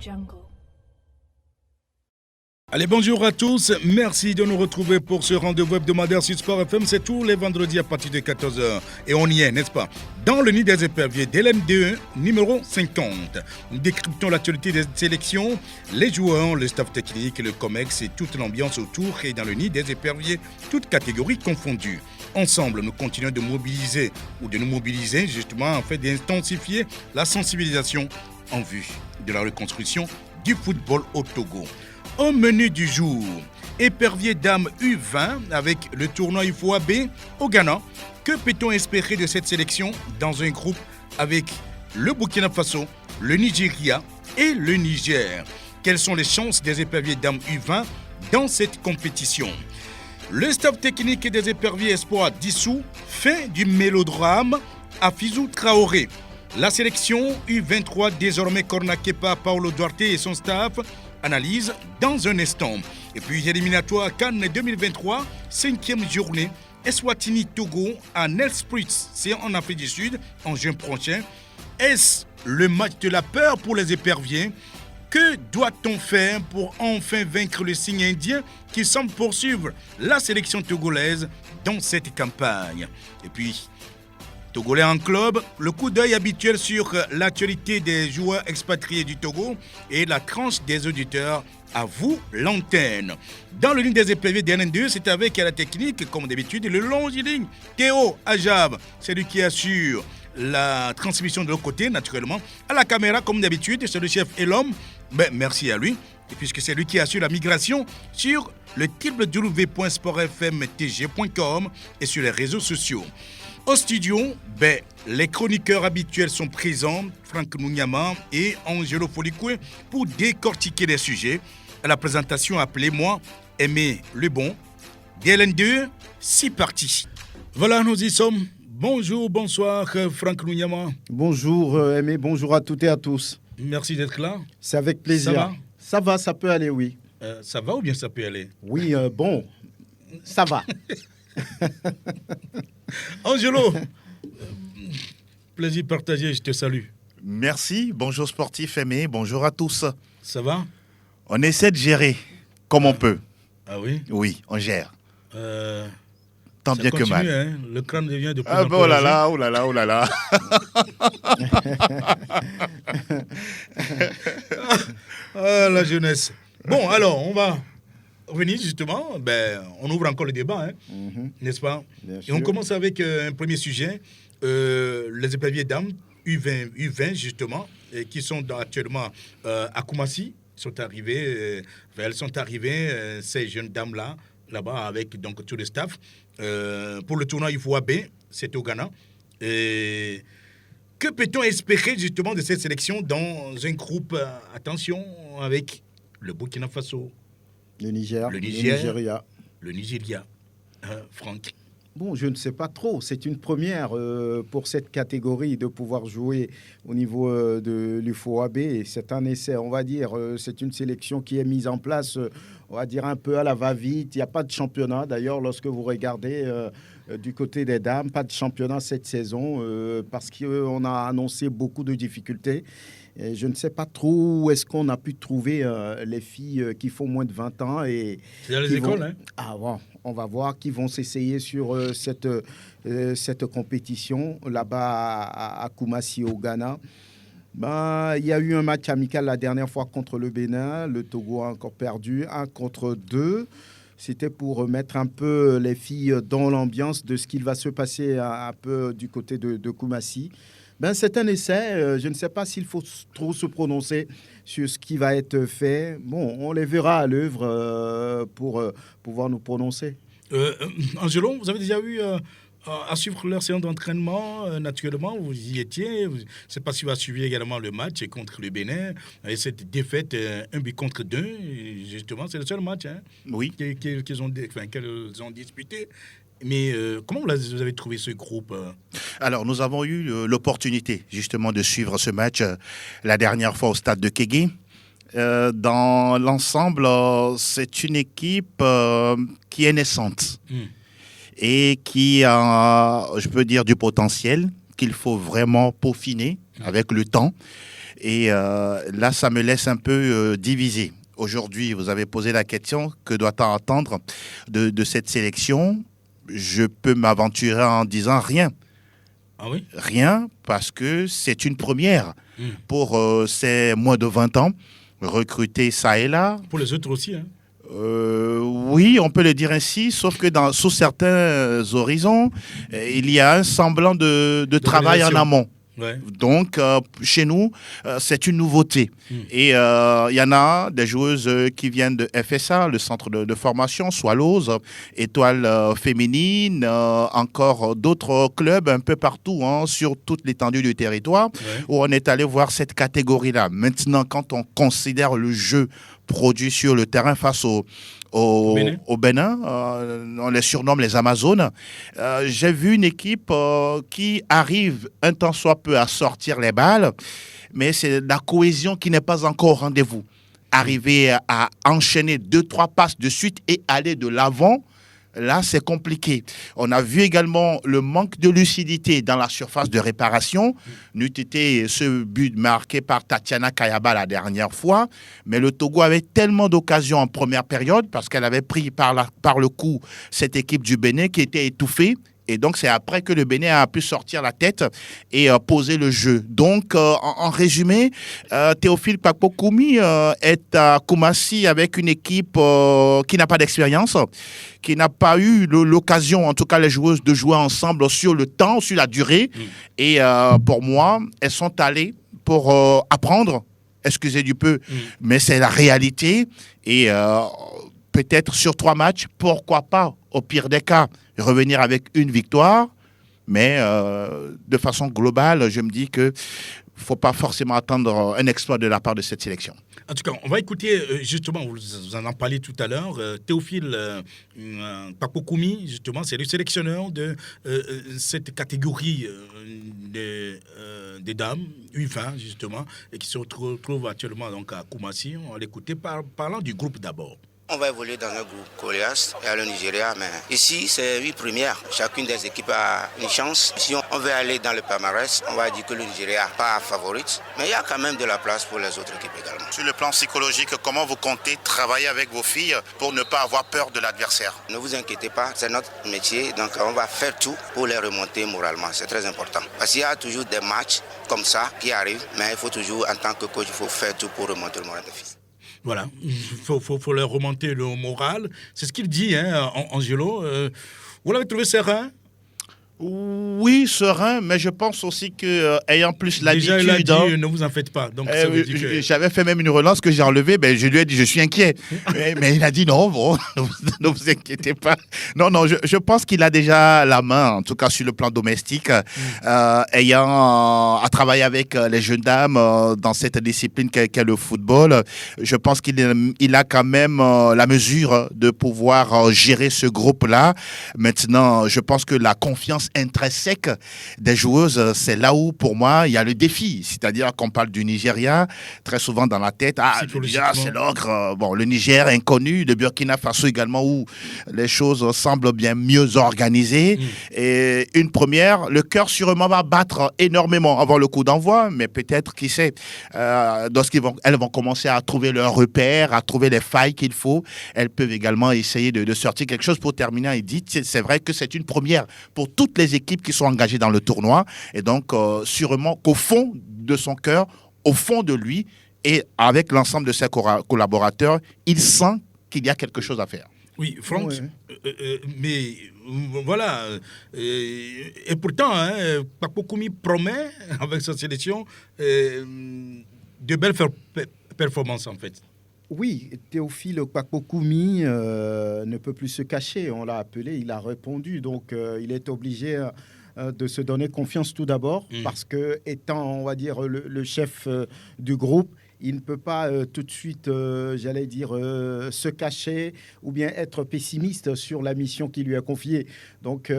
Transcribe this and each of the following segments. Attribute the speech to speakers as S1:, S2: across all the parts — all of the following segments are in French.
S1: Jungle.
S2: Allez, bonjour à tous. Merci de nous retrouver pour ce rendez-vous hebdomadaire sur Sport FM. C'est tous les vendredis à partir de 14h. Et on y est, n'est-ce pas? Dans le nid des éperviers d'LN2, numéro 50. Nous décryptons l'actualité des sélections, les joueurs, le staff technique, le COMEX et toute l'ambiance autour. Et dans le nid des éperviers, toutes catégories confondues. Ensemble, nous continuons de mobiliser ou de nous mobiliser justement en fait d'intensifier la sensibilisation en vue de la reconstruction du football au Togo. Au menu du jour, épervier dames U20 avec le tournoi UFOAB au Ghana. Que peut-on espérer de cette sélection dans un groupe avec le Burkina Faso, le Nigeria et le Niger? Quelles sont les chances des éperviers dames U20 dans cette compétition? Le staff technique des éperviers espoirs dissous fait du mélodrame à Fizou Traoré. La sélection U23 désormais cornaquée par Paulo Duarte et son staff analyse dans un instant. Et puis éliminatoire Cannes 2023, 5e journée, Eswatini-Togo à Nelspruit, c'est en Afrique du Sud, en juin prochain. Est-ce le match de la peur pour les éperviers? Que doit-on faire pour enfin vaincre le signe indien qui semble poursuivre la sélection togolaise dans cette campagne? Et puis, Togolais en club, le coup d'œil habituel sur l'actualité des joueurs expatriés du Togo et la tranche des auditeurs. À vous l'antenne. Dans le ligne des éperviers d'NN2, c'est avec la technique, comme d'habitude, le longiligne Théo Ajab, c'est lui qui assure la transmission de l'autre côté, naturellement. À la caméra, comme d'habitude, c'est le chef et l'homme. Ben, merci à lui, et puisque c'est lui qui assure la migration sur le www.sportfmtg.com et sur les réseaux sociaux. Au studio, les chroniqueurs habituels sont présents, Franck Nounyama et Angelo Folikwe, pour décortiquer les sujets. À la présentation, appelez-moi Aimé Le Bon. DLN2, c'est parti. Voilà, nous y sommes. Bonjour, bonsoir, Franck Nounyama.
S3: Bonjour Aimé, bonjour à toutes et à tous.
S2: Merci d'être là.
S3: C'est avec plaisir.
S2: Ça va?
S3: Ça va, ça peut aller, oui.
S2: Ça va ou bien ça peut aller?
S3: Oui, bon, ça va.
S2: Angelo, plaisir partagé, je te salue.
S4: Merci, bonjour sportif aimé, bonjour à tous.
S2: Ça va?
S4: On essaie de gérer comme on peut.
S2: Ah oui?
S4: Oui, on gère. Tant
S2: Ça
S4: bien
S2: continue,
S4: que mal.
S2: Hein? Le crâne devient de plus
S4: Ah
S2: en plus
S4: bon, oh là
S2: âgé.
S4: là, oh là là, oh là là.
S2: Ah, la jeunesse. Bon, alors, on va revenir justement. On ouvre encore le débat, n'est-ce pas?
S3: Bien
S2: Et
S3: sûr.
S2: on commence avec un premier sujet. Les éperviers dames, U20 justement, qui sont actuellement à Koumassi. Elles sont arrivées, ces jeunes dames-là, là-bas, avec donc, tout le staff. Pour le tournoi UFOAB, c'est au Ghana. Et que peut-on espérer justement de cette sélection dans un groupe, attention, avec le Burkina Faso,
S3: Le Niger,
S2: Le
S3: le
S2: Niger.
S3: Nigeria.
S2: le Nigeria, Franck?
S3: Bon, je ne sais pas trop. C'est une première pour cette catégorie de pouvoir jouer au niveau de l'UFOAB. C'est un essai, on va dire. C'est une sélection qui est mise en place, on va dire, un peu à la va-vite. Il n'y a pas de championnat. D'ailleurs, lorsque vous regardez du côté des dames, pas de championnat cette saison parce qu'on a annoncé beaucoup de difficultés. Et je ne sais pas trop où est-ce qu'on a pu trouver les filles qui font moins de 20 ans. Et
S2: C'est dans les
S3: qui
S2: écoles,
S3: vont-
S2: hein?
S3: Ah bon, on va voir qui vont s'essayer sur cette compétition là-bas à Koumassi au Ghana. Il y a eu un match amical la dernière fois contre le Bénin. Le Togo a encore perdu 1-2. C'était pour mettre un peu les filles dans l'ambiance de ce qu'il va se passer un peu du côté de Koumassi. C'est un essai. Je ne sais pas s'il faut trop se prononcer sur ce qui va être fait. Bon, on les verra à l'œuvre pour pouvoir nous prononcer.
S2: Angelo, vous avez déjà eu à suivre leur séance d'entraînement, naturellement, vous y étiez. Je ne sais pas si vous avez suivi également le match contre le Bénin. Et cette défaite, 1-2, justement, c'est le seul match
S4: Oui.
S2: qu'elles ont disputé. Mais comment vous avez trouvé ce groupe
S4: Alors, nous avons eu l'opportunité justement de suivre ce match la dernière fois au stade de Kégué. Dans l'ensemble, c'est une équipe qui est naissante et qui a, je peux dire, du potentiel qu'il faut vraiment peaufiner avec le temps. Et là, ça me laisse un peu divisé. Aujourd'hui, vous avez posé la question, que doit-on attendre de cette sélection? Je peux m'aventurer en disant rien.
S2: Ah oui?
S4: Rien, parce que c'est une première pour ces moins de 20 ans, recruter ça et là.
S2: Pour les autres aussi, hein?
S4: Oui, on peut le dire ainsi, sauf que sous certains horizons, il y a un semblant de travail en amont.
S2: Ouais.
S4: Donc, chez nous, c'est une nouveauté. Et il y en a des joueuses qui viennent de FSA, le centre de formation, Swallows, Étoile féminine, encore d'autres clubs un peu partout, hein, sur toute l'étendue du territoire, où on est allé voir cette catégorie-là. Maintenant, quand on considère le jeu produit sur le terrain face au Bénin, on les surnomme les Amazones. J'ai vu une équipe qui arrive un temps soit peu à sortir les balles, mais c'est la cohésion qui n'est pas encore au rendez-vous. Arriver à enchaîner 2-3 passes de suite et aller de l'avant, là, c'est compliqué. On a vu également le manque de lucidité dans la surface de réparation. N'eût été ce but marqué par Tatiana Kayaba la dernière fois. Mais le Togo avait tellement d'occasions en première période parce qu'elle avait pris par le coup cette équipe du Bénin qui était étouffée. Et donc, c'est après que le Bénin a pu sortir la tête et poser le jeu. Donc, en résumé, Théophile Pakpokoumi est à Koumassi avec une équipe qui n'a pas d'expérience, qui n'a pas eu l'occasion, en tout cas les joueuses, de jouer ensemble sur le temps, sur la durée. Et pour moi, elles sont allées pour apprendre, excusez du peu, mais c'est la réalité. Et peut-être sur 3 matchs, pourquoi pas, au pire des cas, revenir avec une victoire, mais de façon globale, je me dis qu'il ne faut pas forcément attendre un exploit de la part de cette sélection.
S2: En tout cas, on va écouter, justement, vous en parlé tout à l'heure, Théophile Pakpokoumi, justement, c'est le sélectionneur de cette catégorie des dames, U20, justement, et qui se retrouve actuellement donc, à Koumassi. On va l'écouter parlant du groupe d'abord.
S1: On va évoluer dans un groupe coriace et à le Nigeria, mais ici c'est 8 premières. Chacune des équipes a une chance. Si on veut aller dans le palmarès, on va dire que le Nigeria n'est pas favorite, mais il y a quand même de la place pour les autres équipes également.
S4: Sur le plan psychologique, comment vous comptez travailler avec vos filles pour ne pas avoir peur de l'adversaire?
S1: Ne vous inquiétez pas, c'est notre métier, donc on va faire tout pour les remonter moralement. C'est très important. Parce qu'il y a toujours des matchs comme ça qui arrivent, mais il faut toujours, en tant que coach, il faut faire tout pour remonter le moral des filles.
S2: Voilà, il faut leur remonter le moral. C'est ce qu'il dit, hein, Angelo. Vous l'avez trouvé serein?
S4: Oui, serein, mais je pense aussi que ayant plus l'habitude...
S2: Déjà, il a dit, ne vous en faites pas. Donc, ça veut dire que...
S4: J'avais fait même une relance que j'ai enlevée, je lui ai dit, je suis inquiet. mais il a dit, non, bon, ne vous inquiétez pas. Non, je pense qu'il a déjà la main, en tout cas sur le plan domestique, ayant à travailler avec les jeunes dames dans cette discipline qu'est le football. Je pense qu'il a quand même la mesure de pouvoir gérer ce groupe-là. Maintenant, je pense que la confiance intrinsèque des joueuses, c'est là où, pour moi, il y a le défi. C'est-à-dire qu'on parle du Nigeria, très souvent dans la tête, le Nigeria, c'est l'ogre. Bon, le Niger inconnu, le Burkina Faso également, où les choses semblent bien mieux organisées. Et une première, le cœur sûrement va battre énormément avant le coup d'envoi, mais peut-être, qui sait, elles vont commencer à trouver leurs repères, à trouver les failles qu'il faut. Elles peuvent également essayer de sortir quelque chose pour terminer. Il dit, c'est vrai que c'est une première pour toutes les équipes qui sont engagées dans le tournoi. Et donc, sûrement qu'au fond de son cœur, au fond de lui, et avec l'ensemble de ses collaborateurs, il sent qu'il y a quelque chose à faire.
S2: Oui, Franck, mais voilà. Et pourtant, Pakpokoumi promet, avec sa sélection, de belles performances, en fait.
S3: Oui, Théophile Pakpokoumi ne peut plus se cacher. On l'a appelé, il a répondu. Donc, il est obligé de se donner confiance tout d'abord parce que, étant, on va dire, le chef du groupe, il ne peut pas tout de suite, se cacher ou bien être pessimiste sur la mission qui lui est confiée. Donc,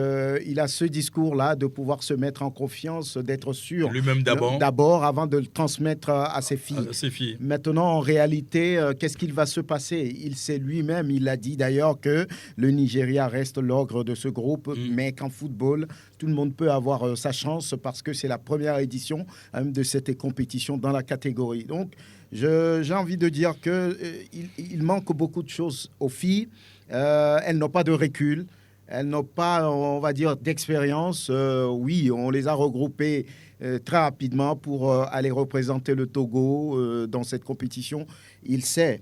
S3: il a ce discours-là de pouvoir se mettre en confiance, d'être sûr
S2: lui-même
S3: d'abord avant de le transmettre à ses filles. Maintenant, en réalité, qu'est-ce qu'il va se passer? Il sait lui-même, il a dit d'ailleurs que le Nigeria reste l'ogre de ce groupe, mais qu'en football, tout le monde peut avoir sa chance parce que c'est la première édition de cette compétition dans la catégorie. Donc, j'ai envie de dire qu'il manque beaucoup de choses aux filles. Elles n'ont pas de recul. Elles n'ont pas, on va dire, d'expérience. Oui, on les a regroupées très rapidement pour aller représenter le Togo dans cette compétition. Il sait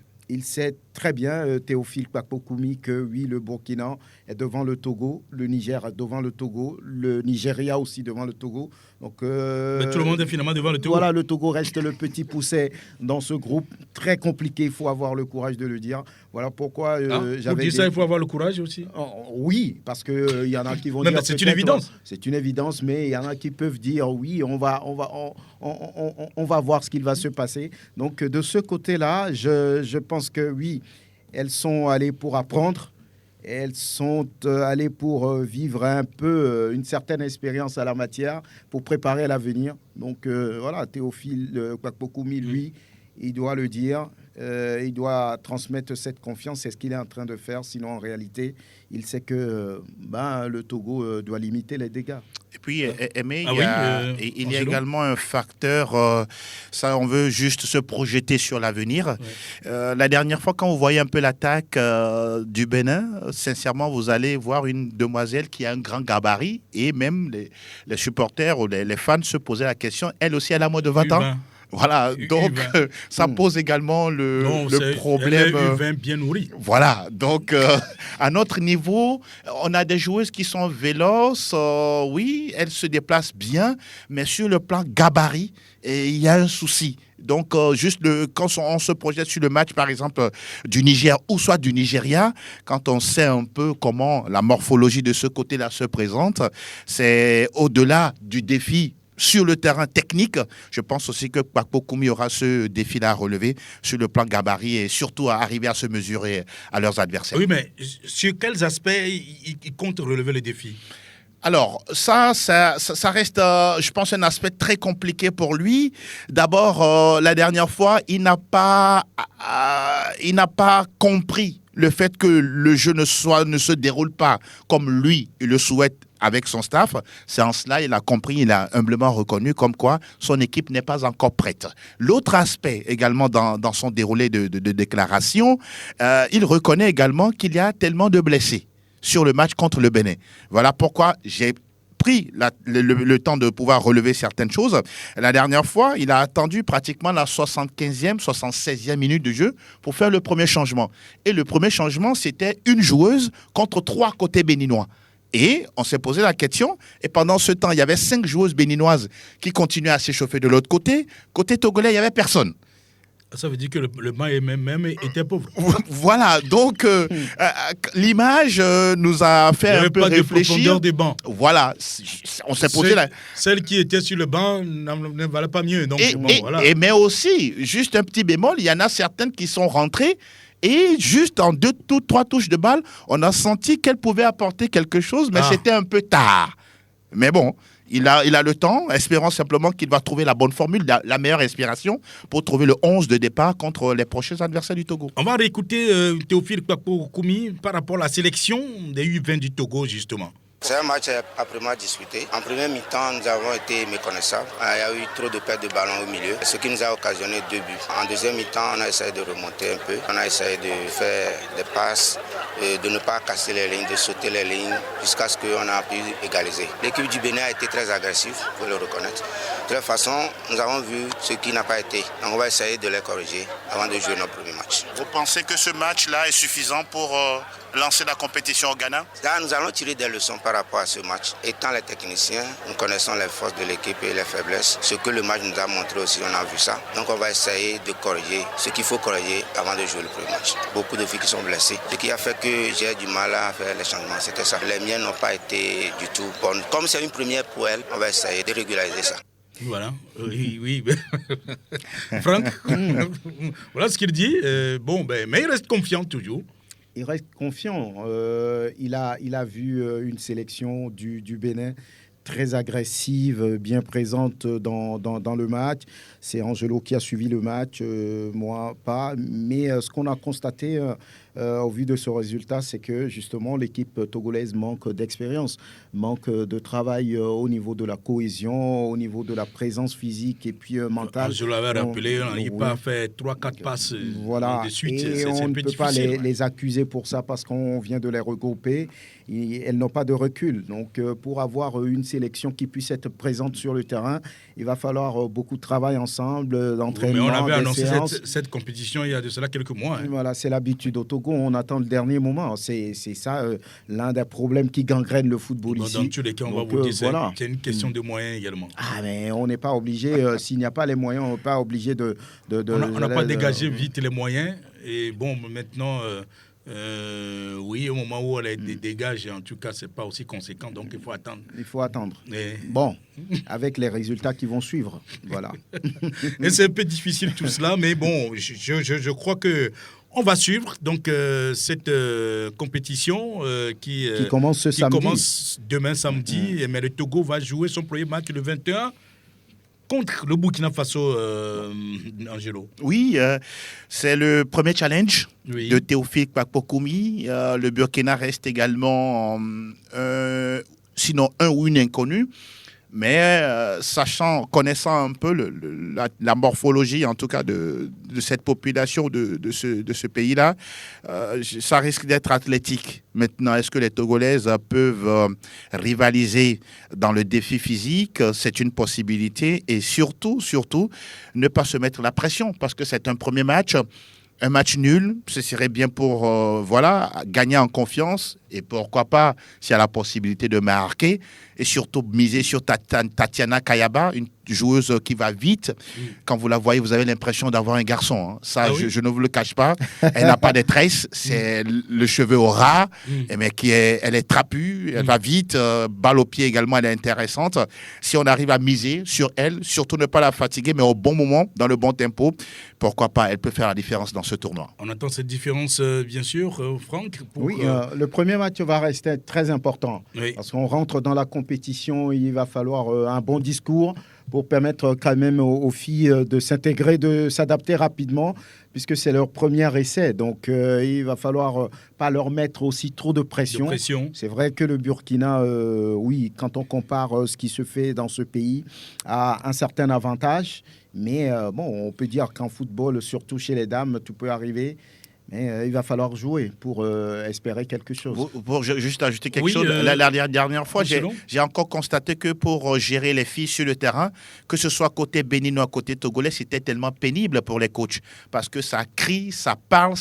S3: très bien, Théophile Kpapokoumi, que oui, le Burkina est devant le Togo, le Niger est devant le Togo, le Nigeria aussi devant le Togo. Donc,
S2: mais tout le monde est finalement devant le Togo.
S3: Voilà, le Togo reste le petit pousset dans ce groupe. Très compliqué, il faut avoir le courage de le dire. Voilà pourquoi
S2: Pour dire ça, il faut avoir le courage aussi.
S3: Oui, parce qu'il y en a qui vont dire...
S2: Mais c'est une évidence.
S3: C'est une évidence, mais il y en a qui peuvent dire oui, on va voir ce qu'il va se passer. Donc, de ce côté-là, je pense que oui, elles sont allées pour apprendre. Elles sont allées pour vivre un peu une certaine expérience à la matière, pour préparer l'avenir. Donc voilà, Théophile Kpapokoumi, lui, il doit le dire, il doit transmettre cette confiance, c'est ce qu'il est en train de faire. Sinon, en réalité, il sait que le Togo doit limiter les dégâts.
S4: Et puis, Aimé, il y a également un facteur, ça, on veut juste se projeter sur l'avenir. Ouais. La dernière fois, quand vous voyez un peu l'attaque du Bénin, sincèrement, vous allez voir une demoiselle qui a un grand gabarit, et même les supporters ou les fans se posaient la question, elle aussi, elle a moins de 20 ans. Voilà, donc ça pose également le problème.
S2: Elle est bien nourrie.
S4: Voilà, donc à notre niveau, on a des joueuses qui sont véloces, oui, elles se déplacent bien, mais sur le plan gabarit, il y a un souci. Donc, quand on se projette sur le match, par exemple, du Niger ou soit du Nigeria, quand on sait un peu comment la morphologie de ce côté-là se présente, c'est au-delà du défi sur le terrain technique. Je pense aussi que Kpapokoumi aura ce défi-là à relever sur le plan gabarit et surtout à arriver à se mesurer à leurs adversaires.
S2: Oui, mais sur quels aspects il compte relever le défi ?
S4: Alors, ça reste, je pense, un aspect très compliqué pour lui. D'abord, la dernière fois, il n'a pas compris le fait que le jeu ne se déroule pas comme lui, il le souhaite avec son staff. C'est en cela, il a compris, il a humblement reconnu comme quoi son équipe n'est pas encore prête. L'autre aspect également dans son déroulé de déclaration, il reconnaît également qu'il y a tellement de blessés sur le match contre le Bénin. Voilà pourquoi j'ai pris le temps de pouvoir relever certaines choses. La dernière fois, il a attendu pratiquement la 75e, 76e minute de jeu pour faire le premier changement. Et le premier changement, c'était une joueuse contre 3 côtés béninois. Et on s'est posé la question, et pendant ce temps, il y avait 5 joueuses béninoises qui continuaient à s'échauffer de l'autre côté. Côté togolais, il n'y avait personne.
S2: Ça veut dire que le banc même était pauvre.
S4: Voilà, donc l'image nous a fait un peu réfléchir. Il n'y avait pas de profondeur
S2: des bancs.
S4: Voilà, on s'est posé
S2: Celle qui était sur le banc ne valait pas mieux. Donc, voilà.
S4: Mais aussi, juste un petit bémol, il y en a certaines qui sont rentrées et juste en 3 touches de balle, on a senti qu'elle pouvait apporter quelque chose, mais c'était un peu tard. Mais bon, il a le temps, espérons simplement qu'il va trouver la bonne formule, la meilleure inspiration pour trouver le 11 de départ contre les prochains adversaires du Togo.
S2: On va réécouter Théophile Kpapokoumi par rapport à la sélection des U20 du Togo, justement.
S1: C'est un match âprement disputé. En première mi-temps, nous avons été méconnaissables. Il y a eu trop de pertes de ballon au milieu, ce qui nous a occasionné 2 buts. En deuxième mi-temps, on a essayé de remonter un peu. On a essayé de faire des passes, de ne pas casser les lignes, de sauter les lignes, jusqu'à ce qu'on a pu égaliser. L'équipe du Bénin a été très agressive, il faut le reconnaître. De toute façon, nous avons vu ce qui n'a pas été. Donc on va essayer de les corriger avant de jouer notre premier match.
S4: Vous pensez que ce match-là est suffisant pour lancer la compétition au Ghana?
S1: Là, nous allons tirer des leçons par rapport à ce match. Étant les techniciens, nous connaissons les forces de l'équipe et les faiblesses. Ce que le match nous a montré aussi, on a vu ça. Donc on va essayer de corriger ce qu'il faut corriger avant de jouer le premier match. Beaucoup de filles qui sont blessées. Ce qui a fait que j'ai du mal à faire les changements, c'était ça. Les miennes n'ont pas été du tout bonnes. Comme c'est une première pour elles, on va essayer de régulariser ça.
S2: Voilà, oui. Franck, voilà ce qu'il dit. Mais il reste confiant toujours.
S3: Il reste confiant. Il a vu une sélection du Bénin très agressive, bien présente dans le match. C'est Angelo qui a suivi le match, moi pas. Mais ce qu'on a constaté au vu de ce résultat, c'est que justement l'équipe togolaise manque d'expérience, manque de travail au niveau de la cohésion, au niveau de la présence physique et puis mentale.
S2: Je l'avais rappelé, on n'arrive pas à faire 3-4 passes de suite.
S3: Et on ne peut pas les accuser pour ça parce qu'on vient de les regrouper. Elles n'ont pas de recul. Donc pour avoir une sélection qui puisse être présente sur le terrain, il va falloir beaucoup de travail ensemble, d'entraînement.
S2: Mais on avait annoncé cette compétition il y a de cela quelques mois.
S3: Voilà, c'est l'habitude au Togo. On attend le dernier moment. C'est ça l'un des problèmes qui gangrène le football ici.
S2: Dans tous les cas, on va vous dire voilà. C'est une question de moyens également.
S3: Ah, mais on n'est pas obligé, s'il n'y a pas les moyens, on n'est pas obligé de
S2: on n'a pas dégagé vite les moyens. Et bon, maintenant... oui, au moment où elle dégage, en tout cas, c'est pas aussi conséquent, donc il faut attendre.
S3: Il faut attendre. Bon, avec les résultats qui vont suivre, voilà.
S2: Et c'est un peu difficile tout cela, mais bon, je crois que on va suivre donc cette compétition qui
S3: commence ce samedi.
S2: Commence demain samedi, mais le Togo va jouer son premier match le 21. Contre le Burkina Faso, Angelo.
S4: Oui, c'est le premier challenge de Théophile Kpapokomi. Le Burkina reste également, sinon un ou une inconnue. Mais connaissant un peu la morphologie, en tout cas, de cette population, de ce pays-là, ça risque d'être athlétique. Maintenant, est-ce que les Togolaises peuvent rivaliser dans le défi physique? C'est une possibilité. Et surtout, ne pas se mettre la pression, parce que c'est un premier match. Un match nul, ce serait bien pour gagner en confiance et pourquoi pas, s'il y a la possibilité de marquer, et surtout miser sur Tatiana Kayaba, une joueuse qui va vite. Quand vous la voyez, vous avez l'impression d'avoir un garçon. Hein. Ça, je ne vous le cache pas. Elle n'a pas de tresse, c'est le cheveu au ras, mais elle est trapue, elle va vite, balle au pied également, elle est intéressante. Si on arrive à miser sur elle, surtout ne pas la fatiguer, mais au bon moment, dans le bon tempo, pourquoi pas, elle peut faire la différence dans ce tournoi.
S2: On attend cette différence, bien sûr, Franck.
S3: Le premier match va rester très important. Parce qu'on rentre dans la compétition, il va falloir un bon discours pour permettre quand même aux filles de s'intégrer, de s'adapter rapidement, puisque c'est leur premier essai. Donc, il va falloir pas leur mettre aussi trop de pression. C'est vrai que le Burkina, quand on compare ce qui se fait dans ce pays, a un certain avantage. Mais on peut dire qu'en football, surtout chez les dames, tout peut arriver. Mais il va falloir jouer pour espérer quelque chose.
S4: Pour juste ajouter quelque chose, la dernière fois, j'ai encore constaté que pour gérer les filles sur le terrain, que ce soit côté béninois, côté togolais, c'était tellement pénible pour les coachs. Parce que ça crie, ça parle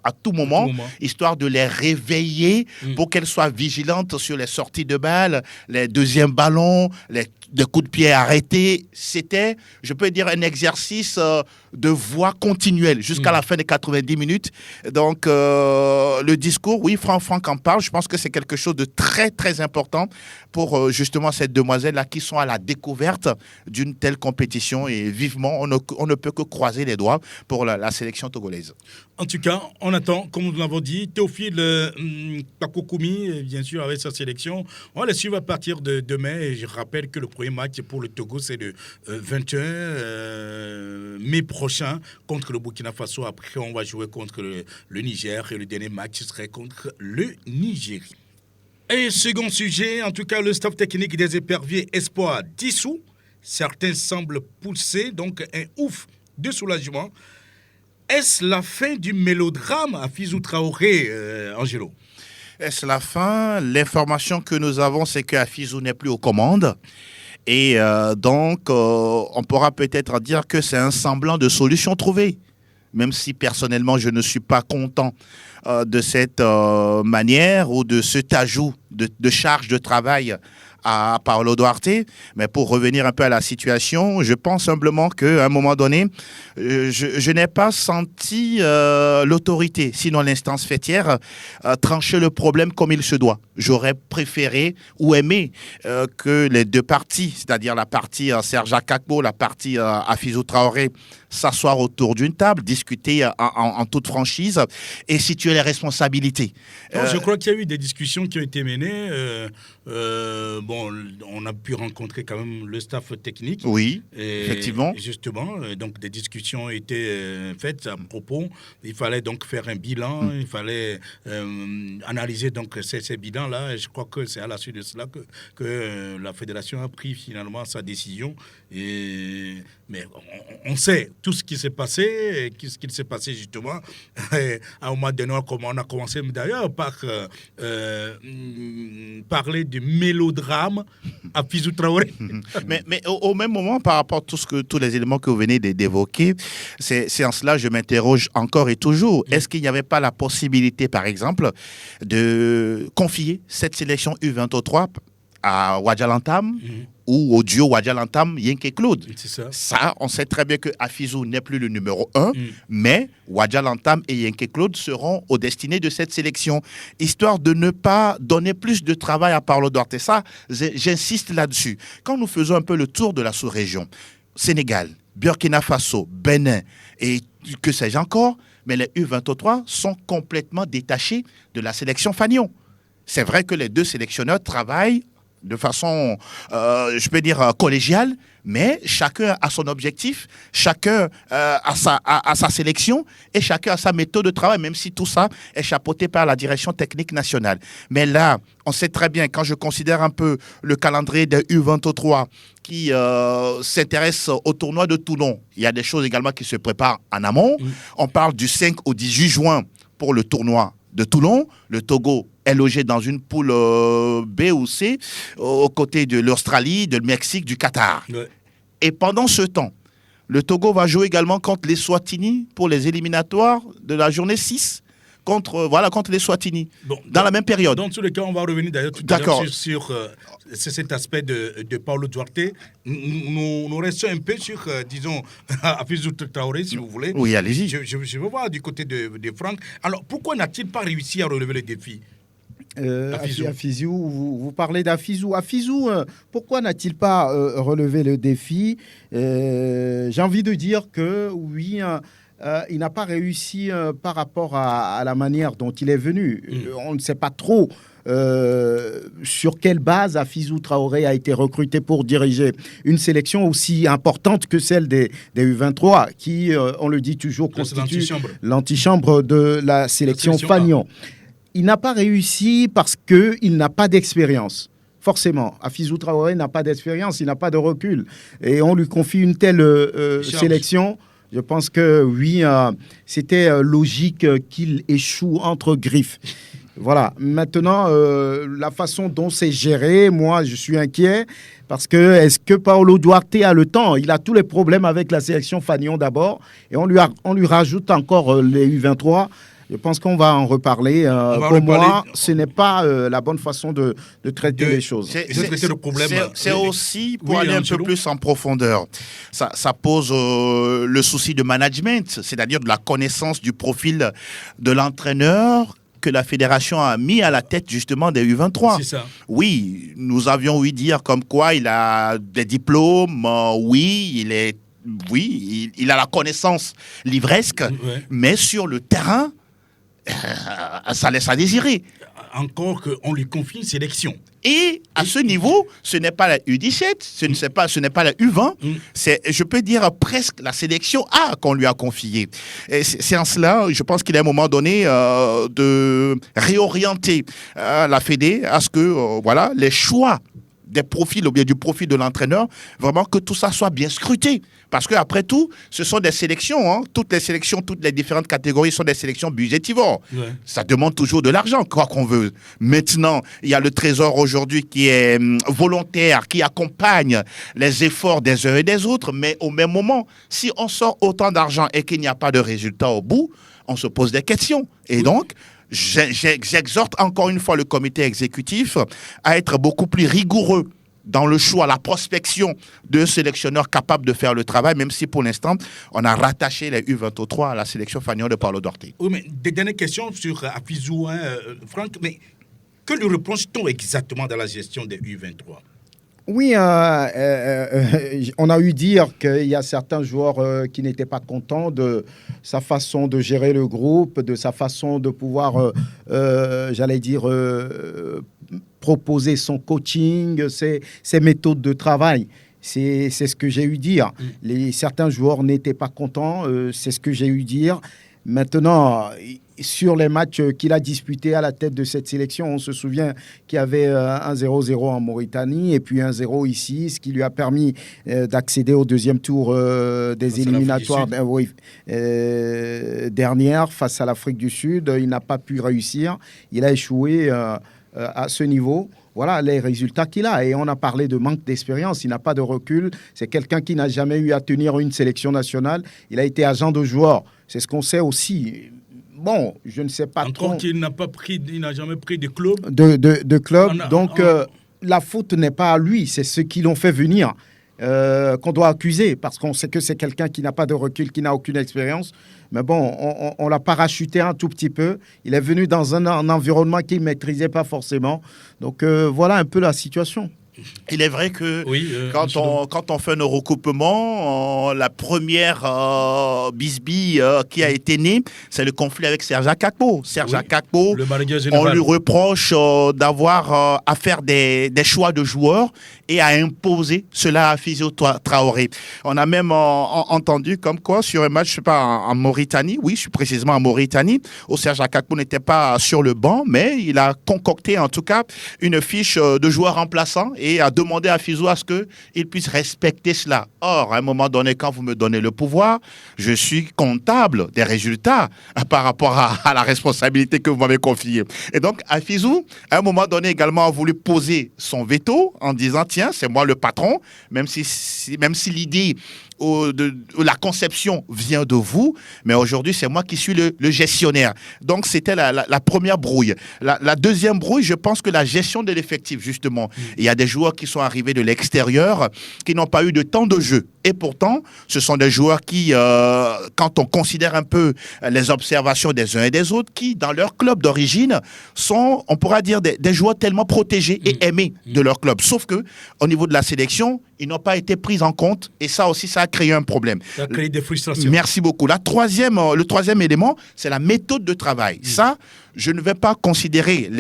S4: à tout moment, histoire de les réveiller pour qu'elles soient vigilantes sur les sorties de balles, les deuxièmes ballons, des coups de pied arrêtés. C'était, je peux dire, un exercice de voix continuelle jusqu'à la fin des 90 minutes. Donc, le discours, Franck en parle. Je pense que c'est quelque chose de très, très important pour justement ces demoiselles-là qui sont à la découverte d'une telle compétition. Et vivement, on ne peut que croiser les doigts pour la sélection togolaise.
S2: En tout cas, on attend, comme nous l'avons dit, Théophile Kpapokomi, bien sûr, avec sa sélection. On va les suivre à partir de demain. Et je rappelle que le premier match pour le Togo, c'est le 21 mai prochain contre le Burkina Faso. Après, on va jouer contre le Niger et le dernier match serait contre le Nigerie. Et second sujet, en tout cas, le staff technique des éperviers Espoir dissous. Certains semblent pousser, donc un ouf de soulagement. Est-ce la fin du mélodrame à Fizou Traoré, Angelo?
S4: Est-ce la fin? L'information que nous avons, c'est qu'Afizou n'est plus aux commandes. Et donc, on pourra peut-être dire que c'est un semblant de solution trouvée. Même si personnellement, je ne suis pas content de cette manière ou de cet ajout de charge de travail à Paulo Duarte. Mais pour revenir un peu à la situation, je pense humblement qu'à un moment donné, je n'ai pas senti l'autorité, sinon l'instance fêtière, trancher le problème comme il se doit. J'aurais préféré ou aimé que les deux parties, c'est-à-dire la partie Serge Akakbo, la partie Afizou Traoré, s'asseoir autour d'une table, discuter en toute franchise et situer les responsabilités.
S2: Non, je crois qu'il y a eu des discussions qui ont été menées. On a pu rencontrer quand même le staff technique.
S4: Oui, effectivement.
S2: Justement, donc des discussions ont été faites à propos. Il fallait donc faire un bilan, il fallait analyser donc ces bilans-là. Et je crois que c'est à la suite de cela que la fédération a pris finalement sa décision. Mais on sait tout ce qui s'est passé, ce qui s'est passé justement à un moment donné, comme on a commencé d'ailleurs par parler de mélodrame à Fizou Traoré.
S4: mais au même moment, par rapport à tous les éléments que vous venez d'évoquer, c'est en cela que je m'interroge encore et toujours. Est-ce qu'il n'y avait pas la possibilité, par exemple, de confier cette sélection U23 à Wadjalantam ou au duo Wadjalantam, Yenke Claude.
S2: C'est ça.
S4: Ça, on sait très bien que Afizou n'est plus le numéro 1, mais Wadjalantam et Yenke Claude seront aux destinées de cette sélection, histoire de ne pas donner plus de travail à Paulo Duarte. Ça, j'insiste là-dessus. Quand nous faisons un peu le tour de la sous-région, Sénégal, Burkina Faso, Bénin et que sais-je encore, mais les U23 sont complètement détachés de la sélection Fanion. C'est vrai que les deux sélectionneurs travaillent de façon, je peux dire, collégiale, mais chacun a son objectif, chacun a sa sélection et chacun a sa méthode de travail, même si tout ça est chapeauté par la direction technique nationale. Mais là, on sait très bien, quand je considère un peu le calendrier des U23 qui s'intéresse au tournoi de Toulon, il y a des choses également qui se préparent en amont. On parle du 5 au 18 juin pour le tournoi de Toulon. Le Togo est logé dans une poule B ou C, aux côtés de l'Australie, de Mexique, du Qatar. Ouais. Et pendant ce temps, le Togo va jouer également contre les Swatini pour les éliminatoires de la journée 6, contre les Swatini, dans la même période.
S2: Dans tous les cas, on va revenir d'ailleurs tout à l'heure sur cet aspect de Paulo Duarte. Nous restons un peu sur, disons, Afizou Traoré, si vous voulez.
S4: Oui, allez-y.
S2: Je veux voir du côté de Franck. Alors, pourquoi n'a-t-il pas réussi à relever le défi?
S3: Afizou, vous parlez d'Afizou. Afizou, pourquoi n'a-t-il pas relevé le défi? J'ai envie de dire que oui, il n'a pas réussi par rapport à la manière dont il est venu. On ne sait pas trop sur quelle base Afizou Traoré a été recruté pour diriger une sélection aussi importante que celle des U23, qui, on le dit toujours, constitue l'antichambre de la sélection Fanion. Il n'a pas réussi parce qu'il n'a pas d'expérience. Forcément, Afizou Traoré n'a pas d'expérience, il n'a pas de recul. Et on lui confie une telle sélection. Je pense que oui, c'était logique qu'il échoue entre griffes. Voilà. Maintenant, la façon dont c'est géré, moi, je suis inquiet. Parce que, est-ce que Paulo Duarte a le temps? Il a tous les problèmes avec la sélection Fanion d'abord. Et on lui rajoute encore les U23. Je pense qu'on va en reparler. Pour moi, ce n'est pas la bonne façon de traiter les choses.
S4: C'est aussi, pour aller un peu plus en profondeur, ça pose le souci de management, c'est-à-dire de la connaissance du profil de l'entraîneur que la fédération a mis à la tête justement des U23.
S2: C'est ça.
S4: Oui, nous avions ouï dire comme quoi il a des diplômes, il a la connaissance livresque, mais sur le terrain, ça laisse à désirer.
S2: Encore qu'on lui confie une sélection.
S4: Et à ce niveau, ce n'est pas la U17, ce n'est pas la U20, c'est, je peux dire, presque la sélection A qu'on lui a confiée. Et c'est en cela, je pense qu'il est à un moment donné de réorienter la Fédé à ce que les choix des profils, ou bien du profil de l'entraîneur, vraiment que tout ça soit bien scruté. Parce qu'après tout, ce sont des sélections. Toutes les sélections, toutes les différentes catégories sont des sélections budgétivores. Ouais. Ça demande toujours de l'argent, quoi qu'on veut. Maintenant, il y a le Trésor aujourd'hui qui est volontaire, qui accompagne les efforts des uns et des autres. Mais au même moment, si on sort autant d'argent et qu'il n'y a pas de résultat au bout, on se pose des questions. Et donc, j'exhorte encore une fois le comité exécutif à être beaucoup plus rigoureux dans le choix, la prospection de sélectionneurs capables de faire le travail, même si pour l'instant, on a rattaché les U23 à la sélection Fagnon de Paulo Duarte.
S2: Oui, mais des dernières questions sur Afizou, Franck, mais que lui reproche-t-on exactement dans la gestion des U23 ?
S3: Oui, on a eu dire qu'il y a certains joueurs qui n'étaient pas contents de sa façon de gérer le groupe, de sa façon de pouvoir, proposer son coaching, ses méthodes de travail. C'est ce que j'ai eu dire. Certains joueurs n'étaient pas contents, c'est ce que j'ai eu dire. Maintenant, sur les matchs qu'il a disputés à la tête de cette sélection, on se souvient qu'il y avait un 0-0 en Mauritanie et puis un 0 ici, ce qui lui a permis d'accéder au deuxième tour des éliminatoires dernière face à l'Afrique du Sud. Il n'a pas pu réussir. Il a échoué à ce niveau. Voilà les résultats qu'il a. Et on a parlé de manque d'expérience. Il n'a pas de recul. C'est quelqu'un qui n'a jamais eu à tenir une sélection nationale. Il a été agent de joueur. C'est ce qu'on sait aussi. Bon, je ne sais pas
S2: trop. Il n'a jamais pris de club.
S3: De club. La faute n'est pas à lui. C'est ceux qui l'ont fait venir qu'on doit accuser. Parce qu'on sait que c'est quelqu'un qui n'a pas de recul, qui n'a aucune expérience. Mais bon, on l'a parachuté un tout petit peu. Il est venu dans un environnement qu'il ne maîtrisait pas forcément. Donc, voilà un peu la situation.
S4: Il est vrai que quand on fait nos recoupements, la première bisbille qui a été née, c'est le conflit avec Serge Akakpo. Serge Akakpo, on lui reproche d'avoir à faire des choix de joueurs et à imposer cela à Afizou Traoré. On a même entendu comme quoi sur un match, je sais pas, en Mauritanie, oui, je suis précisément en Mauritanie, où Serge Akakpo n'était pas sur le banc, mais il a concocté en tout cas une fiche de joueurs remplaçants et a demandé à Afizou à ce qu'il puisse respecter cela. Or, à un moment donné, quand vous me donnez le pouvoir, je suis comptable des résultats par rapport à la responsabilité que vous m'avez confiée. Et donc, Afizou, à un moment donné également, a voulu poser son veto en disant, tiens, c'est moi le patron, même si l'idée la conception vient de vous, mais aujourd'hui, c'est moi qui suis le gestionnaire. Donc, c'était la première brouille. La deuxième brouille, je pense que la gestion de l'effectif, justement. Il y a des joueurs qui sont arrivés de l'extérieur, qui n'ont pas eu de temps de jeu. Et pourtant, ce sont des joueurs qui, quand on considère un peu les observations des uns et des autres, qui, dans leur club d'origine, sont, on pourra dire, des joueurs tellement protégés et aimés de leur club. Sauf que, au niveau de la sélection, ils n'ont pas été pris en compte. Et ça aussi, ça a créé un problème. Ça a
S2: créé des frustrations.
S4: Merci beaucoup. Le troisième élément, c'est la méthode de travail. Ça, je ne vais pas considérer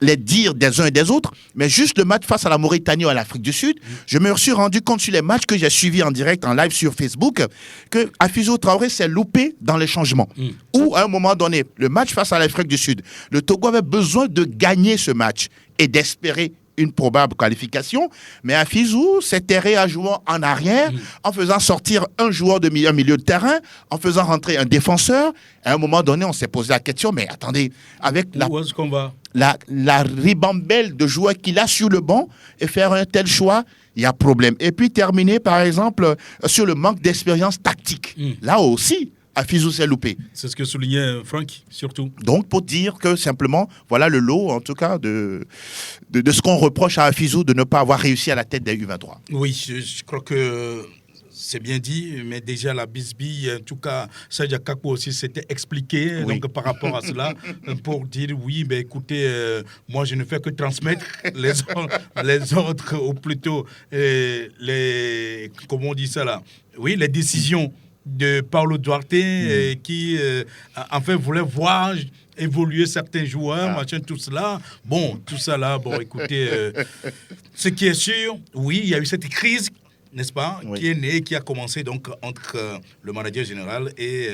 S4: les dires des uns et des autres, mais juste le match face à la Mauritanie ou à l'Afrique du Sud, je me suis rendu compte sur les matchs que j'ai suivis en direct, en live sur Facebook, que Afizou Traoré s'est loupé dans les changements. Ou à un moment donné, le match face à l'Afrique du Sud, le Togo avait besoin de gagner ce match et d'espérer une probable qualification, mais Afizou s'est terré à jouer en arrière en faisant sortir un joueur de milieu de terrain, en faisant rentrer un défenseur. À un moment donné, on s'est posé la question, mais attendez, avec la ribambelle de joueurs qu'il a sur le banc et faire un tel choix, il y a problème. Et puis terminer, par exemple, sur le manque d'expérience tactique. Là aussi, Afizou s'est loupé.
S2: C'est ce que soulignait Franck, surtout.
S4: Donc, pour dire que simplement, voilà le lot, en tout cas, de ce qu'on reproche à Afizou de ne pas avoir réussi à la tête des U23.
S2: Oui, je crois que c'est bien dit, mais déjà la bisbille, en tout cas, Serge Akakpo aussi s'était expliqué donc, par rapport à cela, pour dire oui, ben, écoutez, moi je ne fais que transmettre les autres, ou plutôt comment on dit ça là, oui, les décisions de Paulo Duarte qui, enfin, voulait voir évoluer certains joueurs, machin, tout cela. Bon, tout ça là, bon, écoutez, ce qui est sûr, oui, il y a eu cette crise, n'est-ce pas, qui est née, qui a commencé donc entre le manager général et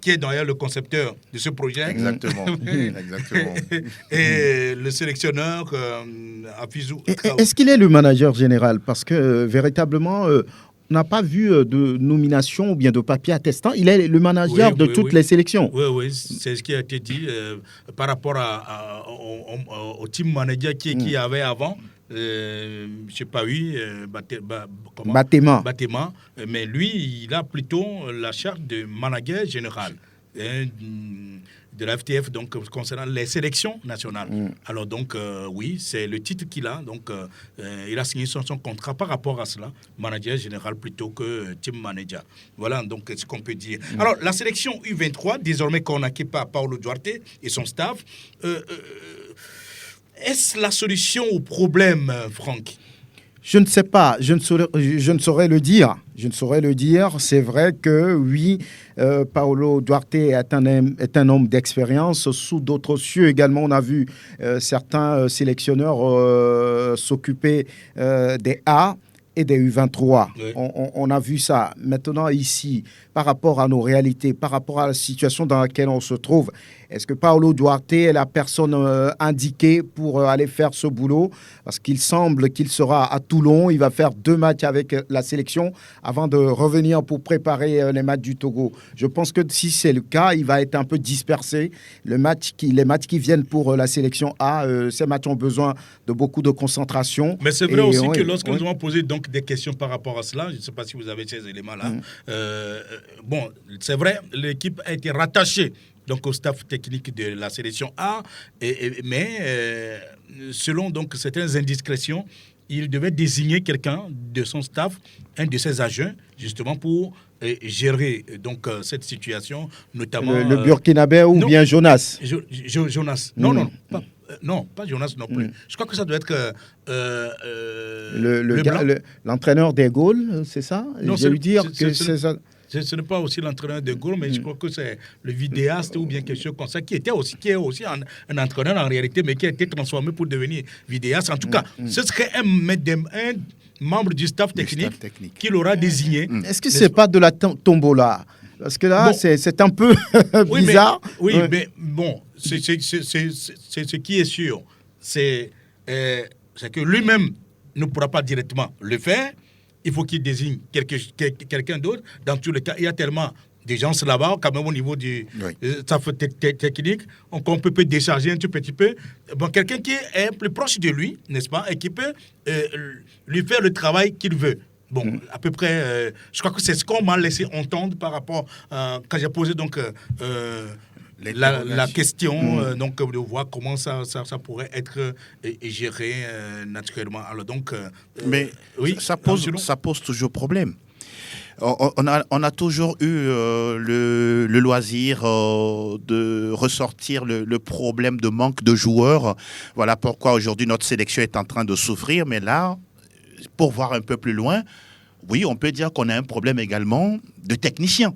S2: qui est d'ailleurs le concepteur de ce projet.
S4: Exactement. Exactement.
S2: Et le sélectionneur Afizou.
S3: Est-ce qu'il est le manager général? Parce que véritablement, on n'a pas vu de nomination ou bien de papier attestant. Il est le manager de toutes les sélections.
S2: Oui, c'est ce qui a été dit par rapport au team manager qui avait avant. Je sais pas, Batema. Mais lui, il a plutôt la charge de manager général. de la FTF donc, concernant les sélections nationales. Alors donc, oui, c'est le titre qu'il a. Donc, il a signé son contrat par rapport à cela, manager général plutôt que team manager. Voilà donc ce qu'on peut dire. Alors, la sélection U23, désormais connue par Paulo Duarte et son staff, est-ce la solution au problème, Franck?
S3: Je ne sais pas, je ne saurais le dire. Je ne saurais le dire. C'est vrai que oui, Paulo Duarte est un homme d'expérience. Sous d'autres cieux également, on a vu certains sélectionneurs s'occuper des A et des U23. Oui. On a vu ça. Maintenant, ici, par rapport à nos réalités, par rapport à la situation dans laquelle on se trouve, est-ce que Paulo Duarte est la personne indiquée pour aller faire ce boulot? Parce qu'il semble qu'il sera à Toulon. Il va faire 2 matchs avec la sélection avant de revenir pour préparer les matchs du Togo. Je pense que si c'est le cas, il va être un peu dispersé. Les matchs qui viennent pour la sélection A, ces matchs ont besoin de beaucoup de concentration.
S2: Mais c'est vrai aussi que lorsque nous avons posé donc des questions par rapport à cela, je ne sais pas si vous avez ces éléments-là, bon, c'est vrai, l'équipe a été rattachée donc au staff technique de la sélection A, mais selon donc certaines indiscrétions, il devait désigner quelqu'un de son staff, un de ses agents, justement pour gérer donc cette situation, notamment
S3: le Burkinabé ou bien Jonas.
S2: Jonas. Non, pas Jonas non plus. Je crois que ça doit être
S3: l'entraîneur des Gaules, c'est ça?
S2: Non,
S3: je veux dire que c'est ça.
S2: Ce n'est pas aussi l'entraîneur de Gaulle, mais je crois que c'est le vidéaste ou bien quelque chose comme ça, qui est aussi un entraîneur en réalité, mais qui a été transformé pour devenir vidéaste. En tout cas, ce serait un membre du staff technique qui l'aura désigné.
S3: Est-ce que ce n'est pas de la tombola? Parce que là, bon, c'est un peu bizarre.
S2: Mais bon, c'est ce qui est sûr. C'est que lui-même ne pourra pas directement le faire. Il faut qu'il désigne quelqu'un d'autre. Dans tous les cas, il y a tellement de gens là-bas, quand même au niveau du staff technique, qu'on peut décharger un tout petit peu. Bon, quelqu'un qui est plus proche de lui, n'est-ce pas, et qui peut lui faire le travail qu'il veut. Bon, à peu près, je crois que c'est ce qu'on m'a laissé entendre par rapport quand j'ai posé donc la question, donc de voir comment ça pourrait être géré naturellement. Alors donc,
S4: mais oui, ça pose toujours problème. On a toujours eu le loisir de ressortir le problème de manque de joueurs. Voilà pourquoi aujourd'hui notre sélection est en train de souffrir. Mais là, pour voir un peu plus loin, oui, on peut dire qu'on a un problème également de technicien.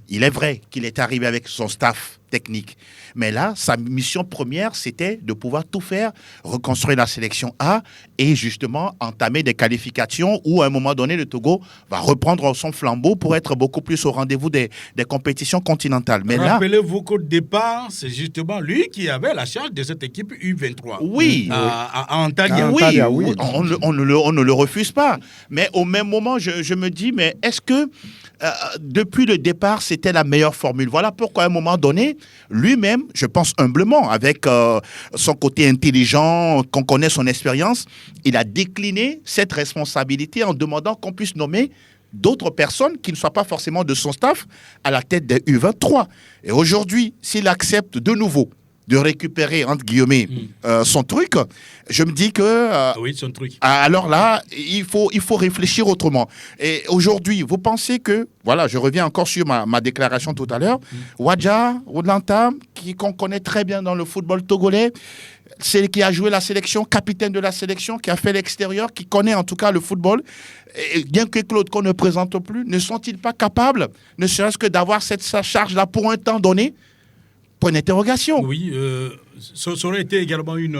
S4: Il est vrai qu'il est arrivé avec son staff technique. Mais là, sa mission première, c'était de pouvoir tout faire, reconstruire la sélection A et justement entamer des qualifications où, à un moment donné, le Togo va reprendre son flambeau pour être beaucoup plus au rendez-vous des compétitions continentales. Mais
S2: rappelez-vous qu'au départ, c'est justement lui qui avait la charge de cette équipe U23.
S4: Oui.
S2: À Antalya.
S4: Oui. On ne le refuse pas. Mais au même moment, je me dis, mais est-ce que depuis le départ, c'était la meilleure formule? Voilà pourquoi, à un moment donné, lui-même, je pense humblement, avec son côté intelligent, qu'on connaît son expérience, il a décliné cette responsabilité en demandant qu'on puisse nommer d'autres personnes qui ne soient pas forcément de son staff à la tête des U23. Et aujourd'hui, s'il accepte de nouveau de récupérer, entre guillemets, son truc, je me dis que...
S2: oui, son truc.
S4: Alors là, il faut réfléchir autrement. Et aujourd'hui, vous pensez que... Voilà, je reviens encore sur ma déclaration tout à l'heure. Wadja, Odlanta, qu'on connaît très bien dans le football togolais, c'est qui a joué la sélection, capitaine de la sélection, qui a fait l'extérieur, qui connaît en tout cas le football. Et bien que Claude qu'on ne présente plus, ne sont-ils pas capables, ne serait-ce que d'avoir cette charge-là pour un temps donné? Point d'interrogation.
S2: Oui, ça aurait été également une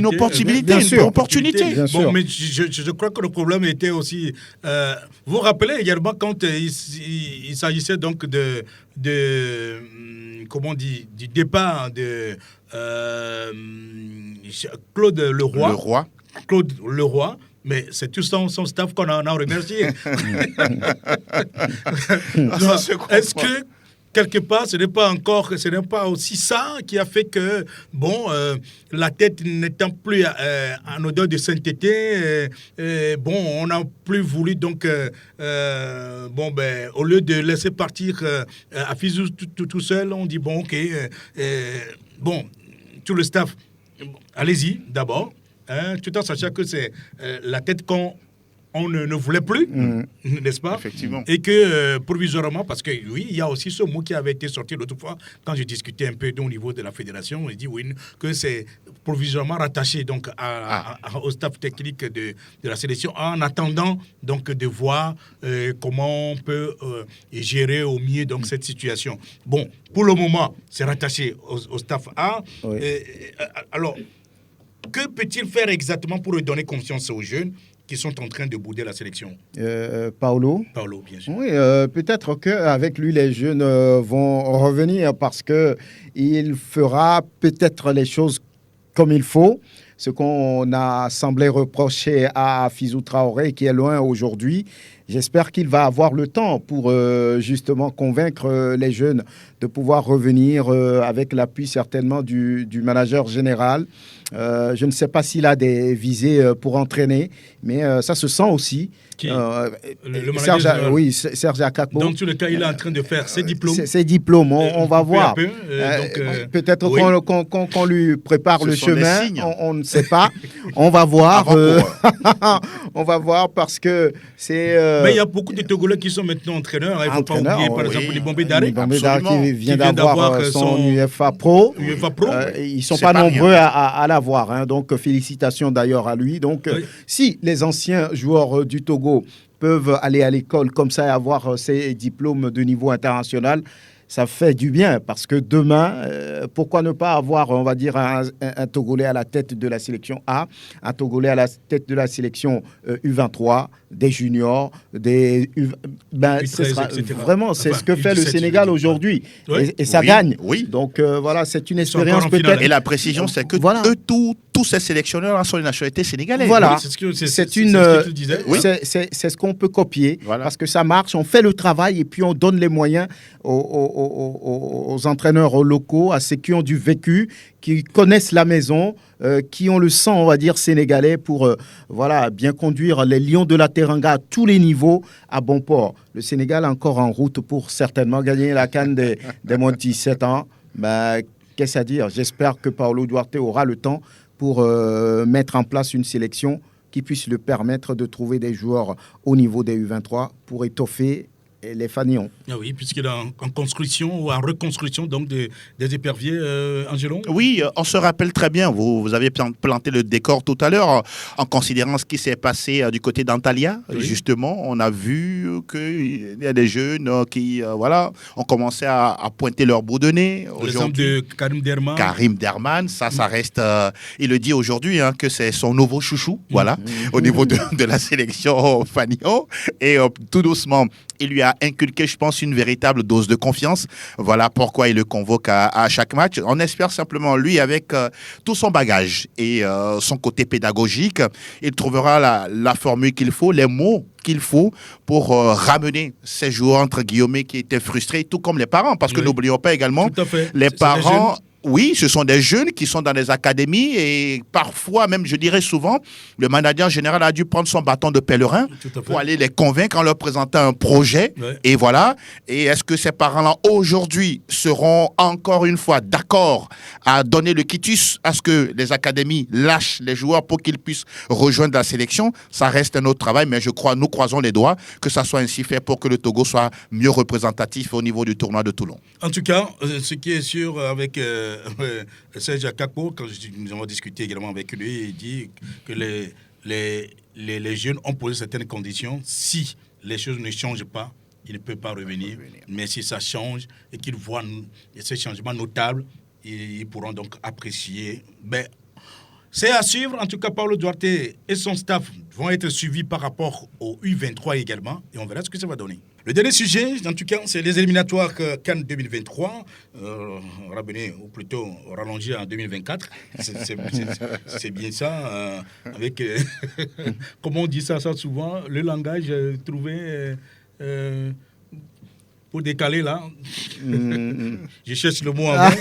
S4: opportunité.
S2: Bien sûr.
S4: Bon,
S2: mais je crois que le problème était aussi... vous vous rappelez également quand il s'agissait donc comment on dit, du départ de Claude Leroy. Claude Leroy. Mais c'est tout son staff qu'on en a remercié. Est-ce que quelque part, ce n'est pas aussi ça qui a fait que, la tête n'étant plus en odeur de sainteté, on n'a plus voulu, donc, au lieu de laisser partir Afizou tout seul, on dit, tout le staff, allez-y d'abord, tout en sachant que c'est la tête qu'on ne voulait plus, n'est-ce pas?
S4: Effectivement.
S2: Et que provisoirement, parce que oui, il y a aussi ce mot qui avait été sorti l'autre fois, quand j'ai discuté un peu au niveau de la fédération, on dit oui, que c'est provisoirement rattaché donc au staff technique de la sélection, en attendant donc de voir comment on peut gérer au mieux donc cette situation. Bon, pour le moment, c'est rattaché au staff A.
S3: Oui.
S2: Alors, que peut-il faire exactement pour donner confiance aux jeunes qui sont en train de bouder la sélection?
S3: Paolo,
S2: bien sûr.
S3: oui, peut-être qu'avec lui, les jeunes vont revenir parce qu'il fera peut-être les choses comme il faut. Ce qu'on a semblé reprocher à Fizou Traoré, qui est loin aujourd'hui, j'espère qu'il va avoir le temps pour justement convaincre les jeunes de pouvoir revenir avec l'appui certainement du manager général. Je ne sais pas s'il a des visées pour entraîner, mais ça se sent aussi.
S2: Le
S3: Serge,
S2: manager,
S3: oui, Serge Akakpo.
S2: dans tous les cas, il est en train de faire ses diplômes.
S3: Ses diplômes, on va voir. Peut-être
S2: oui.
S3: qu'on lui prépare le chemin, on ne sait pas. On va voir. On va voir parce que c'est...
S2: Mais il y a beaucoup de Togolais qui sont maintenant entraîneurs. Il ne faut pas oublier, par exemple, les Bombay Daré.
S3: Bombay Daré qui vient d'avoir son UEFA Pro. Ils ne sont pas nombreux à l'avoir. Hein. Donc, félicitations d'ailleurs à lui. Donc, si les anciens joueurs du Togo peuvent aller à l'école comme ça et avoir ces diplômes de niveau international, ça fait du bien parce que demain, pourquoi ne pas avoir, on va dire, un Togolais à la tête de la sélection A, un Togolais à la tête de la sélection U23, des juniors, des U13, vraiment, c'est ce que fait le Sénégal aujourd'hui. Oui. Et ça gagne.
S4: Oui.
S3: Donc voilà, c'est une expérience peut-être.
S4: Et la précision, c'est que tous ces sélectionneurs sont une nationalité sénégalaise.
S3: Voilà,
S2: oui, c'est ce
S3: ce qu'on peut copier parce que ça marche, on fait le travail et puis on donne les moyens aux entraîneurs locaux, à ceux qui ont du vécu, qui connaissent la maison, qui ont le sang, on va dire, sénégalais pour bien conduire les Lions de la Teranga à tous les niveaux à bon port. Le Sénégal est encore en route pour certainement gagner la CAN des moins de 17 ans. Qu'est-ce à dire? J'espère que Paolo Duarte aura le temps pour mettre en place une sélection qui puisse le permettre de trouver des joueurs au niveau des U23 pour étoffer les Fanions.
S2: Ah oui, puisqu'il est en construction ou en reconstruction donc des éperviers, Angelo.
S4: Oui, on se rappelle très bien, vous avez planté le décor tout à l'heure en considérant ce qui s'est passé du côté d'Antalya. Oui. Justement, on a vu qu'il y a des jeunes qui ont commencé à pointer leur bout de nez.
S2: L'exemple de Karim Derman.
S4: Karim Derman, ça reste, il le dit aujourd'hui, que c'est son nouveau chouchou, au niveau de la sélection Fanion. Et tout doucement, il lui a inculqué, je pense, une véritable dose de confiance. Voilà pourquoi il le convoque à chaque match. On espère simplement, lui, avec tout son bagage et son côté pédagogique, il trouvera la formule qu'il faut, les mots qu'il faut pour ramener ces joueurs, entre guillemets, qui étaient frustrés, tout comme les parents. Parce que n'oublions pas également, les parents... Oui, ce sont des jeunes qui sont dans des académies et parfois, même je dirais souvent, le manager général a dû prendre son bâton de pèlerin pour aller les convaincre en leur présentant un projet. Ouais. Et voilà. Et est-ce que ces parents-là, aujourd'hui, seront encore une fois d'accord à donner le quitus à ce que les académies lâchent les joueurs pour qu'ils puissent rejoindre la sélection? Ça reste un autre travail, mais je crois, nous croisons les doigts, que ça soit ainsi fait pour que le Togo soit mieux représentatif au niveau du tournoi de Toulon.
S2: En tout cas, ce qui est sûr avec... Serge Akakpo, quand nous avons discuté également avec lui, il dit que les jeunes ont posé certaines conditions. Si les choses ne changent pas, ils ne peuvent pas revenir. Mais si ça change et qu'ils voient ces changements notables, ils pourront donc apprécier. C'est à suivre. En tout cas, Paolo Duarte et son staff vont être suivis par rapport au U23 également. Et on verra ce que ça va donner. Le dernier sujet, en tout cas, c'est les éliminatoires CAN 2023, ramenés, ou plutôt rallongés en 2024. C'est bien ça, avec, comment on dit ça souvent, le langage trouvé... pour décaler là. Je cherche le mot avant.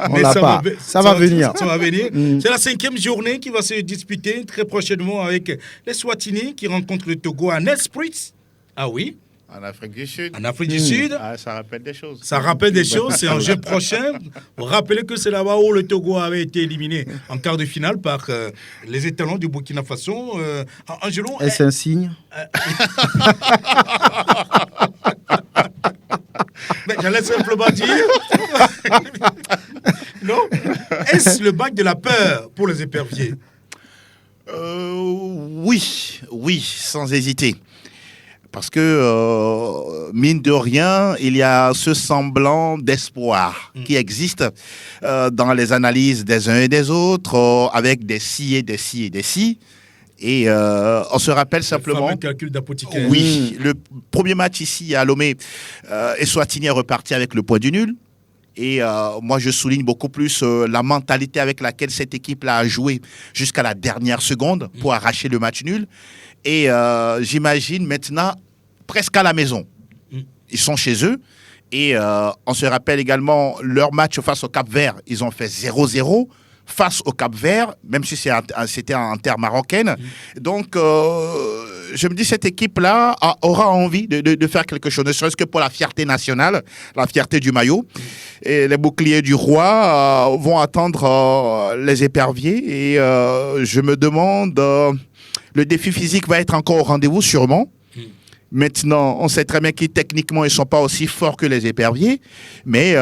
S3: On l'a pas. Ça va venir.
S2: Ça va venir. C'est la 5e journée qui va se disputer très prochainement avec les Swatini qui rencontrent le Togo à Nelspruit. Ah oui.
S4: En Afrique du Sud.
S2: En Afrique du Sud.
S4: Ah, ça rappelle des choses.
S2: Ça rappelle des choses. C'est un jeu prochain. Vous rappelez que c'est là-bas où le Togo avait été éliminé en quart de finale par les étalons du Burkina Faso. Angelo.
S3: Est-ce un signe?
S2: Mais j'allais simplement dire. Non. Est-ce le bac de la peur pour les éperviers?
S4: Oui, sans hésiter. Parce que, mine de rien, il y a ce semblant d'espoir qui existe dans les analyses des uns et des autres, avec des si et des si et des si. Et on se rappelle simplement...
S2: Le calcul d'apothicaire.
S4: Oui, le premier match ici à Lomé, Eswatini est reparti avec le point du nul. Et moi, je souligne beaucoup plus la mentalité avec laquelle cette équipe-là a joué jusqu'à la dernière seconde pour arracher le match nul. Et j'imagine maintenant, presque à la maison, ils sont chez eux. Et on se rappelle également leur match face au Cap-Vert. Ils ont fait 0-0 face au Cap-Vert, même si c'était en terre marocaine. Donc, je me dis, cette équipe-là aura envie de faire quelque chose, ne serait-ce que pour la fierté nationale, la fierté du maillot. Et les boucliers du roi vont attendre les éperviers. Et je me demande, le défi physique va être encore au rendez-vous, sûrement. Maintenant, on sait très bien qu'ils, techniquement, ils ne sont pas aussi forts que les éperviers, mais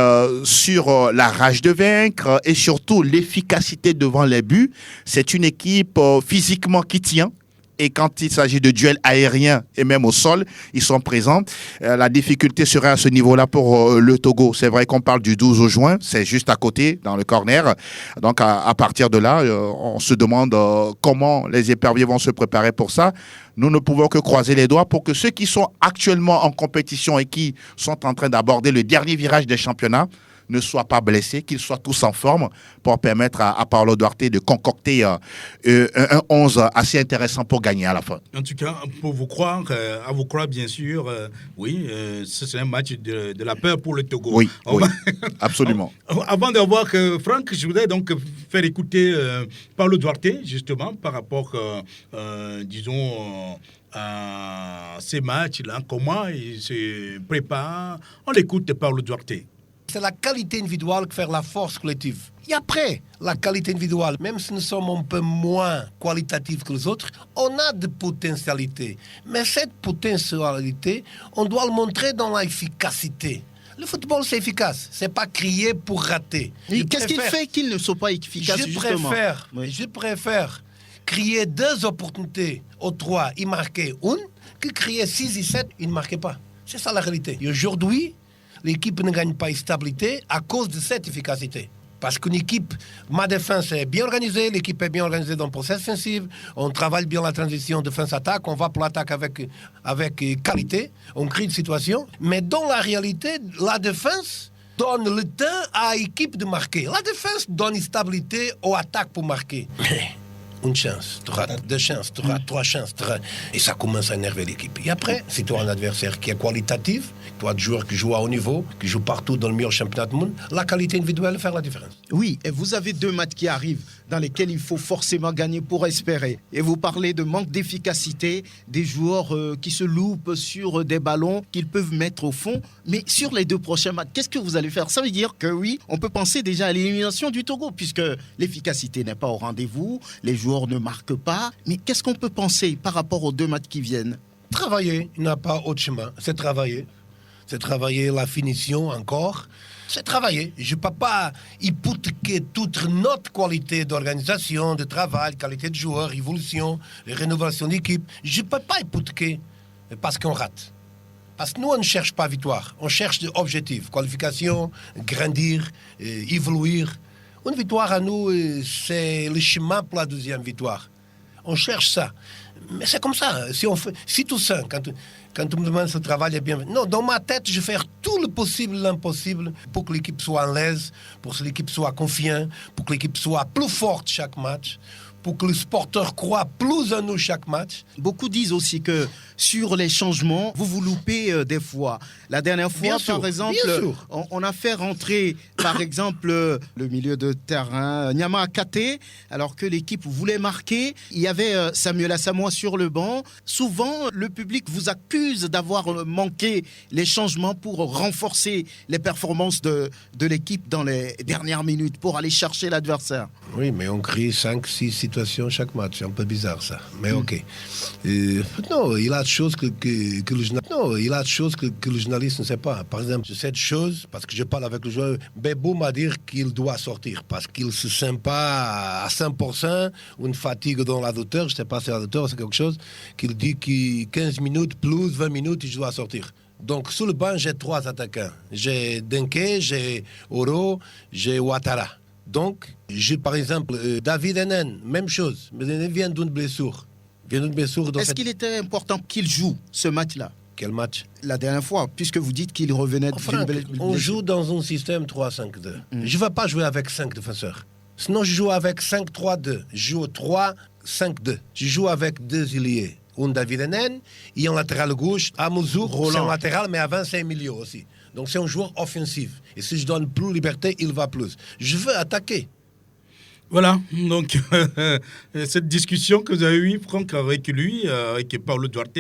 S4: sur la rage de vaincre et surtout l'efficacité devant les buts, c'est une équipe physiquement qui tient. Et quand il s'agit de duels aériens et même au sol, ils sont présents. La difficulté serait à ce niveau-là pour le Togo. C'est vrai qu'on parle du 12 juin, c'est juste à côté, dans le corner. Donc à partir de là, on se demande comment les éperviers vont se préparer pour ça. Nous ne pouvons que croiser les doigts pour que ceux qui sont actuellement en compétition et qui sont en train d'aborder le dernier virage des championnats ne soient pas blessés, qu'ils soient tous en forme pour permettre à Paulo Duarte de concocter un 11 assez intéressant pour gagner à la fin.
S2: En tout cas, pour vous croire, à vous croire bien sûr, oui, c'est un match de la peur pour le Togo.
S4: Oui, absolument.
S2: Avant d'avoir Franck, je voudrais donc faire écouter Paulo Duarte, justement, par rapport, disons... ces matchs-là, comment il se prépare. On l'écoute par le Duarte.
S5: C'est la qualité individuelle qui fait la force collective. Et après, la qualité individuelle, même si nous sommes un peu moins qualitatifs que les autres, on a de potentialités. Mais cette potentialité, on doit le montrer dans l'efficacité. Le football, c'est efficace. C'est pas crier pour rater.
S3: Qu'est-ce qu'il fait qu'ils ne sont pas efficaces, justement?
S5: Je préfère crier 2 opportunités aux 3 et marquer une, que crier 6 et 7 et ne marquer pas. C'est ça la réalité. Et aujourd'hui, l'équipe ne gagne pas de stabilité à cause de cette efficacité. Parce qu'une équipe, ma défense est bien organisée, l'équipe est bien organisée dans le processus offensif, on travaille bien la transition défense-attaque, on va pour l'attaque avec qualité, on crée une situation. Mais dans la réalité, la défense donne le temps à l'équipe de marquer. La défense donne une stabilité aux attaques pour marquer. Une chance, tu auras 2 chances, tu auras 3 chances. Et ça commence à énerver l'équipe. Et après, si tu as un adversaire qui est qualitatif, tu as des joueurs qui jouent à haut niveau, qui jouent partout dans le meilleur championnat du monde, la qualité individuelle fait la différence.
S3: Oui, et vous avez 2 matchs qui arrivent dans lesquels il faut forcément gagner pour espérer. Et vous parlez de manque d'efficacité, des joueurs qui se loupent sur des ballons qu'ils peuvent mettre au fond. Mais sur les 2 prochains matchs, qu'est-ce que vous allez faire? Ça veut dire que oui, on peut penser déjà à l'élimination du Togo, puisque l'efficacité n'est pas au rendez-vous, les joueurs ne marquent pas. Mais qu'est-ce qu'on peut penser par rapport aux 2 matchs qui viennent?
S5: Travailler, il n'y a pas autre chemin. C'est travailler. C'est travailler la finition encore. C'est travailler. Je ne peux pas hypothéquer toute notre qualité d'organisation, de travail, qualité de joueur, évolution, rénovation d'équipe. Je ne peux pas hypothéquer parce qu'on rate. Parce que nous, on ne cherche pas victoire. On cherche des objectifs. Qualification, grandir, évoluer. Une victoire à nous, c'est le chemin pour la 2e victoire. On cherche ça. Mais c'est comme ça. Si tout ça, quand tu me demandes si le travail est bien... Non, dans ma tête, je vais faire tout le possible, l'impossible pour que l'équipe soit en l'aise, pour que l'équipe soit confiante, pour que l'équipe soit plus forte chaque match, pour que le sporteur croit plus en nous chaque match.
S3: Beaucoup disent aussi que sur les changements, vous loupez des fois. La dernière fois,
S5: Bien sûr,
S3: par exemple,
S5: bien sûr.
S3: on a fait rentrer, par exemple, le milieu de terrain, Nyama Akate, alors que l'équipe voulait marquer. Il y avait Samuel Asamoah sur le banc. Souvent, le public vous accuse d'avoir manqué les changements pour renforcer les performances de l'équipe dans les dernières minutes, pour aller chercher l'adversaire.
S5: Oui, mais on crée 5-6 situations chaque match. C'est un peu bizarre ça. Mais ok. Non, il y a des choses que le journaliste ne sait pas. Par exemple, cette chose, parce que je parle avec le joueur, Bebou m'a dit qu'il doit sortir parce qu'il se sent pas à 100%, une fatigue dans la hauteur, je ne sais pas si la hauteur c'est quelque chose, qu'il dit que 15 minutes plus 20 minutes, je dois sortir. Donc, sur le banc, j'ai 3 attaquants. J'ai Denke, j'ai Oro, j'ai Ouattara. Donc, par exemple, David Enen, même chose. Mais il vient d'une blessure.
S3: Est-ce qu'il était important qu'il joue ce match-là?
S5: Quel match?
S3: La dernière fois, puisque vous dites qu'il revenait d'une blessure.
S5: On joue dans un système 3-5-2. Je ne vais pas jouer avec 5 défenseurs. Sinon, je joue avec 5-3-2. Je joue 3-5-2. Je joue avec 2 ailiers. Un David Enen et un latéral gauche, Amouzou, c'est un latéral, mais avant, c'est un milieu aussi. Donc, c'est un joueur offensif. Et si je donne plus de liberté, il va plus. Je veux attaquer.
S2: Voilà, donc cette discussion que vous avez eue, Franck, avec lui, avec Paulo Duarte,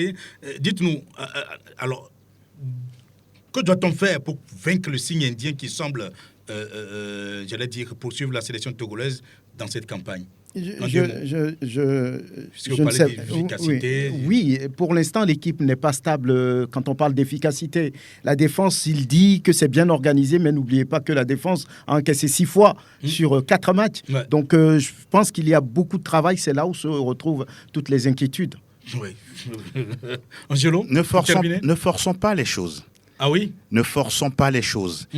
S2: dites-nous, alors, que doit-on faire pour vaincre le signe indien qui semble, j'allais dire, poursuivre la sélection togolaise dans cette campagne?
S3: Je ne sais pas. Oui, pour l'instant, l'équipe n'est pas stable quand on parle d'efficacité. La défense, il dit que c'est bien organisé, mais n'oubliez pas que la défense a encaissé 6 fois sur 4 matchs. Ouais. Donc, je pense qu'il y a beaucoup de travail. C'est là où se retrouvent toutes les inquiétudes.
S2: Oui. Angelo,
S4: ne forçons pas les choses.
S2: Ah oui?
S4: Ne forçons pas les choses.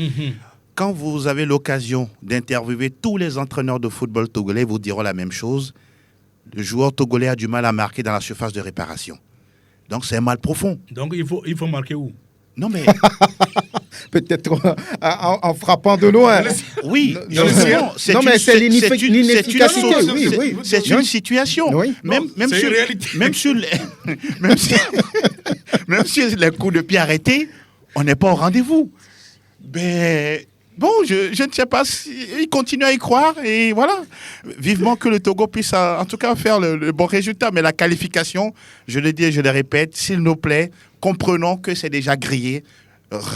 S4: Quand vous avez l'occasion d'interviewer tous les entraîneurs de football togolais, ils vous diront la même chose. Le joueur togolais a du mal à marquer dans la surface de réparation. Donc, c'est un mal profond.
S2: Donc, il faut marquer où?
S4: Non, mais...
S3: Peut-être en frappant de loin.
S4: Oui,
S3: c'est l'inefficacité.
S4: C'est une situation.
S2: Oui. Même sur les coups de pied arrêtés, on n'est pas au rendez-vous.
S4: Ben... Bon, je ne sais pas s'il continue à y croire et voilà. Vivement que le Togo puisse en tout cas faire le bon résultat. Mais la qualification, je le dis et je le répète, s'il nous plaît, comprenons que c'est déjà grillé.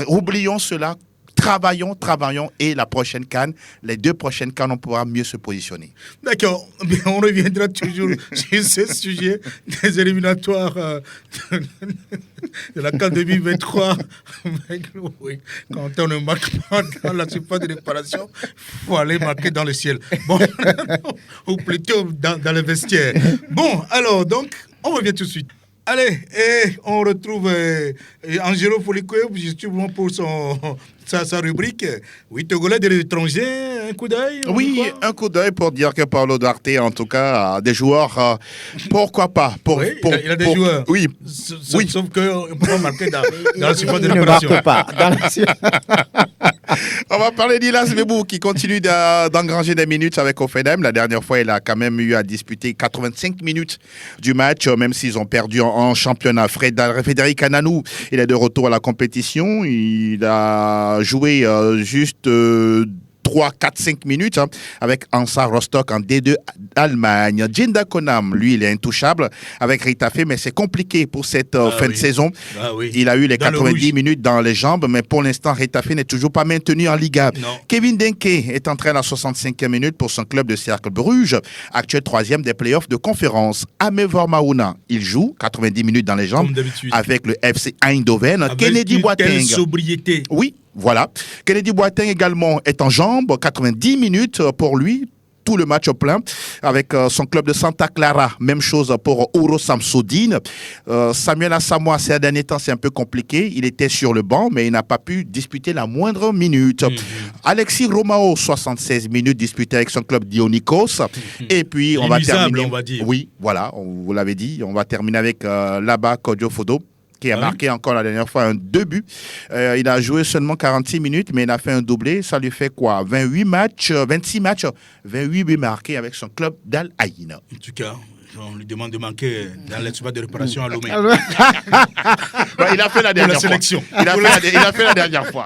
S4: Oublions cela. Travaillons et la prochaine CAN, les 2 prochaines CAN, on pourra mieux se positionner.
S2: D'accord, on reviendra toujours sur ce sujet des éliminatoires de la CAN 2023. Oui, quand on ne marque pas dans la surface de réparation, il faut aller marquer dans le ciel. Bon, ou plutôt dans le vestiaire. Bon, alors, donc, on revient tout de suite. Allez, et on retrouve Angelo Folikoué, justement pour sa rubrique. Oui, Togolais de l'étranger, un coup d'œil?
S4: Oui, un coup d'œil pour dire que Paulo Duarte, en tout cas, a des joueurs, pourquoi pas?
S2: Il a des joueurs.
S4: Oui.
S2: Sauf qu'on ne peut pas marquer dans la surface de réparation.
S3: Il ne marque pas.
S4: On va parler d'Ilas Bebou qui continue d'engranger des minutes avec Ofedem. La dernière fois, il a quand même eu à disputer 85 minutes du match, même s'ils ont perdu en championnat. Frédéric Ananou, il est de retour à la compétition. Il a joué juste 3, 4, 5 minutes avec Hansa Rostock en D2 Allemagne. Djinda Konam, lui, il est intouchable avec Ritafe, mais c'est compliqué pour cette fin de saison. Il a eu les 90 minutes dans les jambes, mais pour l'instant, Ritafe n'est toujours pas maintenu en Liga.
S2: Non.
S4: Kevin Denke est entré à la 65e minute pour son club de Cercle Bruges, actuel 3e des playoffs de conférence. Amevor Maouna, il joue 90 minutes dans les jambes avec le FC Eindhoven.
S2: Avec
S4: Kennedy Boateng.
S2: Quelle sobriété.
S4: Oui. Voilà. Kennedy Boateng également est en jambes, 90 minutes pour lui, tout le match au plein, avec son club de Santa Clara. Même chose pour Ouro Samsudeen. Samuel Asamoah, ces derniers temps, c'est un peu compliqué. Il était sur le banc, mais il n'a pas pu disputer la moindre minute. Alexis Romao, 76 minutes disputées avec son club Dionikos. Et puis, on va terminer.
S2: On va dire.
S4: Oui, voilà, vous l'avez dit. On va terminer avec Laba Kodjo Fodo, qui a marqué encore la dernière fois 2 buts. Il a joué seulement 46 minutes, mais il a fait un doublé. Ça lui fait quoi? 26 matchs, 28 buts marqués avec son club d'Al Ain.
S2: En tout cas, on lui demande de manquer dans l'espace de réparation à Lomé.
S4: Il a fait la dernière fois.
S2: Sélection.
S4: Il a fait la dernière fois.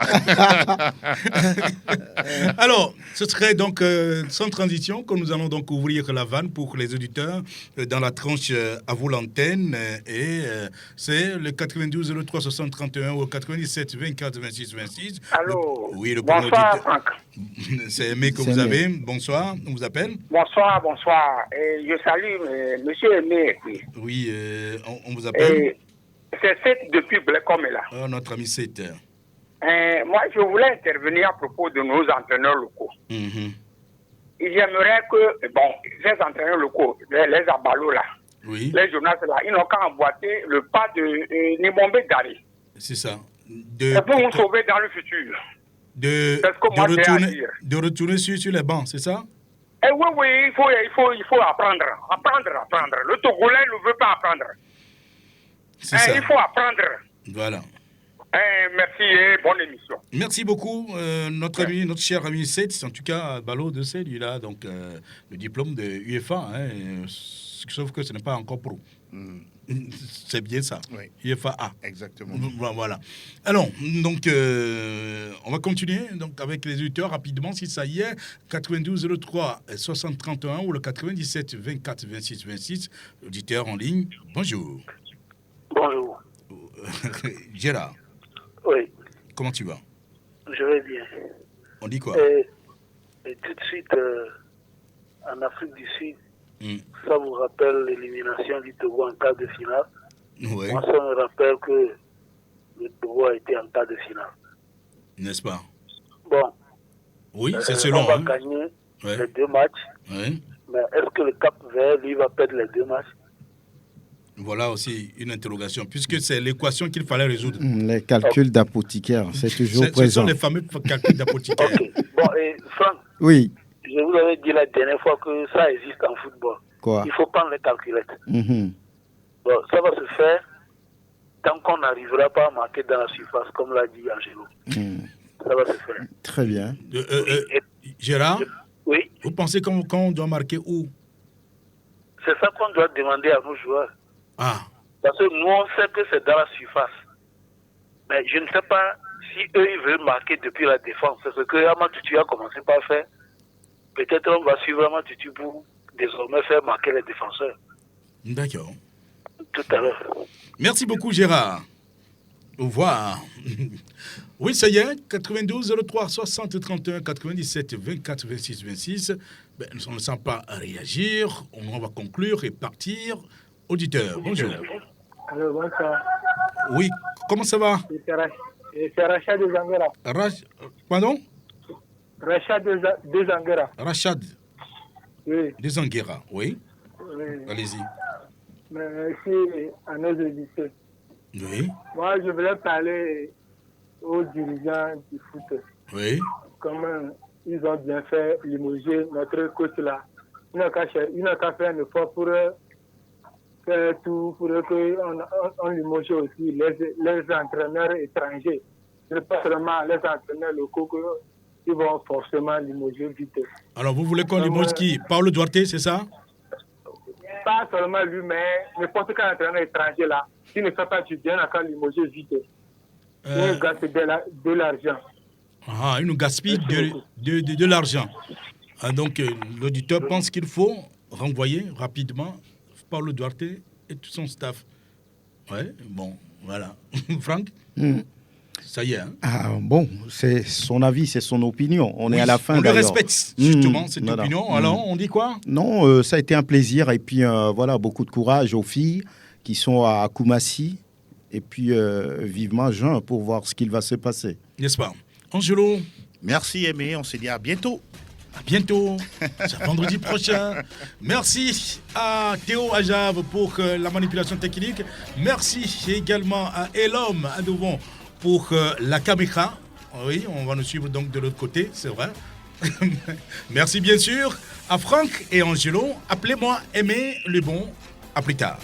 S2: Alors, ce serait donc sans transition que nous allons donc ouvrir la vanne pour les auditeurs dans la tranche à vous l'antenne. C'est le 92 03 60 31 ou 97 24 26 26.
S6: Allô.
S2: Oui, le
S6: bonsoir, Franck.
S2: C'est Aimé que vous avez. Bonsoir, on vous appelle.
S6: Bonsoir. Et je salue Monsieur Aimé.
S2: Oui, on vous appelle.
S6: C'est Seth depuis Blecom là.
S2: Notre ami Seth.
S6: Moi, je voulais intervenir à propos de nos entraîneurs locaux. J'aimerais que, ces entraîneurs locaux, les abalos là, les journalistes là, ils n'ont qu'à emboîter le pas de Nimombe Dari.
S2: C'est ça.
S6: C'est pour nous sauver dans le futur.
S2: De retourner sur les bancs, c'est ça?
S6: Oui, il faut apprendre. Le Togolais ne veut pas apprendre.
S2: C'est ça.
S6: Il faut apprendre.
S2: Voilà.
S6: Merci et bonne émission.
S2: Merci beaucoup, notre cher ami Seth. En tout cas, Ballot de Seth, il a donc le diplôme de UEFA, sauf que ce n'est pas encore pro. C'est bien ça.
S4: Oui.
S2: UEFA A.
S4: Exactement.
S2: Voilà. Alors, donc, on va continuer donc, avec les auditeurs rapidement, si ça y est. 92 03 60 31 ou le 97 24 26 26. Auditeur en ligne, bonjour.
S7: Bonjour.
S2: Gérard.
S7: Oui.
S2: Comment tu vas?
S7: Je vais bien.
S2: On dit quoi?
S7: Et tout de suite, en Afrique du Sud, ça vous rappelle l'élimination du Togo en quart de finale.
S2: Ouais.
S7: Moi, ça me rappelle que le Togo a été en quart de finale.
S2: N'est-ce pas?
S7: Bon.
S2: Oui, c'est selon.
S7: On va gagner les 2 matchs.
S2: Ouais.
S7: Mais est-ce que le Cap Vert, lui, va perdre les 2 matchs?
S2: Voilà aussi une interrogation, puisque c'est l'équation qu'il fallait résoudre.
S3: Les calculs d'apothicaire, c'est toujours présent.
S2: Ce sont les fameux calculs d'apothicaire.
S7: Ok. Bon, et Franck,
S3: Oui.
S7: je vous avais dit la dernière fois que ça existe en football.
S3: Quoi?
S7: Il faut prendre les calculettes.
S3: Mhm.
S7: Bon, ça va se faire tant qu'on n'arrivera pas à marquer dans la surface, comme l'a dit Angelo. Ça va se faire.
S3: Très bien.
S2: Gérard,
S7: oui.
S2: Vous pensez qu'on doit marquer où?
S7: C'est ça qu'on doit demander à nos joueurs.
S2: Ah.
S7: Parce que nous, on sait que c'est dans la surface. Mais je ne sais pas si eux, ils veulent marquer depuis la défense. C'est ce que Amatutu a commencé par faire. Peut-être on va suivre Amatutu pour désormais faire marquer les défenseurs.
S2: D'accord.
S7: Tout à l'heure.
S2: Merci beaucoup, Gérard. Au revoir. Oui, ça y est, 92 03 60 31 97 24 26 26. Ben, nous ne sommes pas à réagir. On va conclure et partir. Auditeur, bonjour.
S8: Alors, bonsoir.
S2: Oui, comment ça va?
S8: C'est Rachad de Zangara.
S2: Pardon?
S8: Rachad de Zangara.
S2: Rachad.
S8: Oui.
S2: De Zangara, oui.
S8: Oui.
S2: Allez-y.
S8: Merci à nos éditeurs.
S2: Oui.
S8: Moi, je voulais parler aux dirigeants du foot.
S2: Oui.
S8: Comment ils ont bien fait limoger notre coach là. Ils n'ont qu'à faire un effort pour faire tout pour qu'on limoge aussi les entraîneurs étrangers. Ce n'est pas seulement les entraîneurs locaux qui vont forcément limoger vite.
S2: Alors, vous voulez qu'on limoge qui? Paulo Duarte, c'est ça?
S8: Pas seulement lui, mais n'importe quel entraîneur étranger là, qui ne fait pas du bien, à limoger vite. Il gaspille de l'argent.
S2: Ah, il nous gaspille de l'argent. Ah, donc, l'auditeur pense qu'il faut renvoyer rapidement Paulo Duarte et tout son staff. Ouais, bon, voilà. Franck, ça y est. Hein?
S3: Ah, bon, c'est son avis, c'est son opinion. On est à la fin,
S2: on le respecte, justement, cette
S3: voilà.
S2: opinion. Alors, on dit quoi?
S3: Non, ça a été un plaisir. Et puis, voilà, beaucoup de courage aux filles qui sont à Koumassi. Et puis, vivement juin pour voir ce qu'il va se passer.
S2: N'est-ce pas? Angelo.
S4: Merci, Aimé. On se dit à bientôt.
S2: À bientôt. C'est vendredi prochain. Merci à Théo Ajav pour la manipulation technique. Merci également à Elom à nouveau pour la caméra. Oui, on va nous suivre donc de l'autre côté, c'est vrai. Merci bien sûr à Franck et Angelo. Appelez-moi Aimé le bon. À plus tard.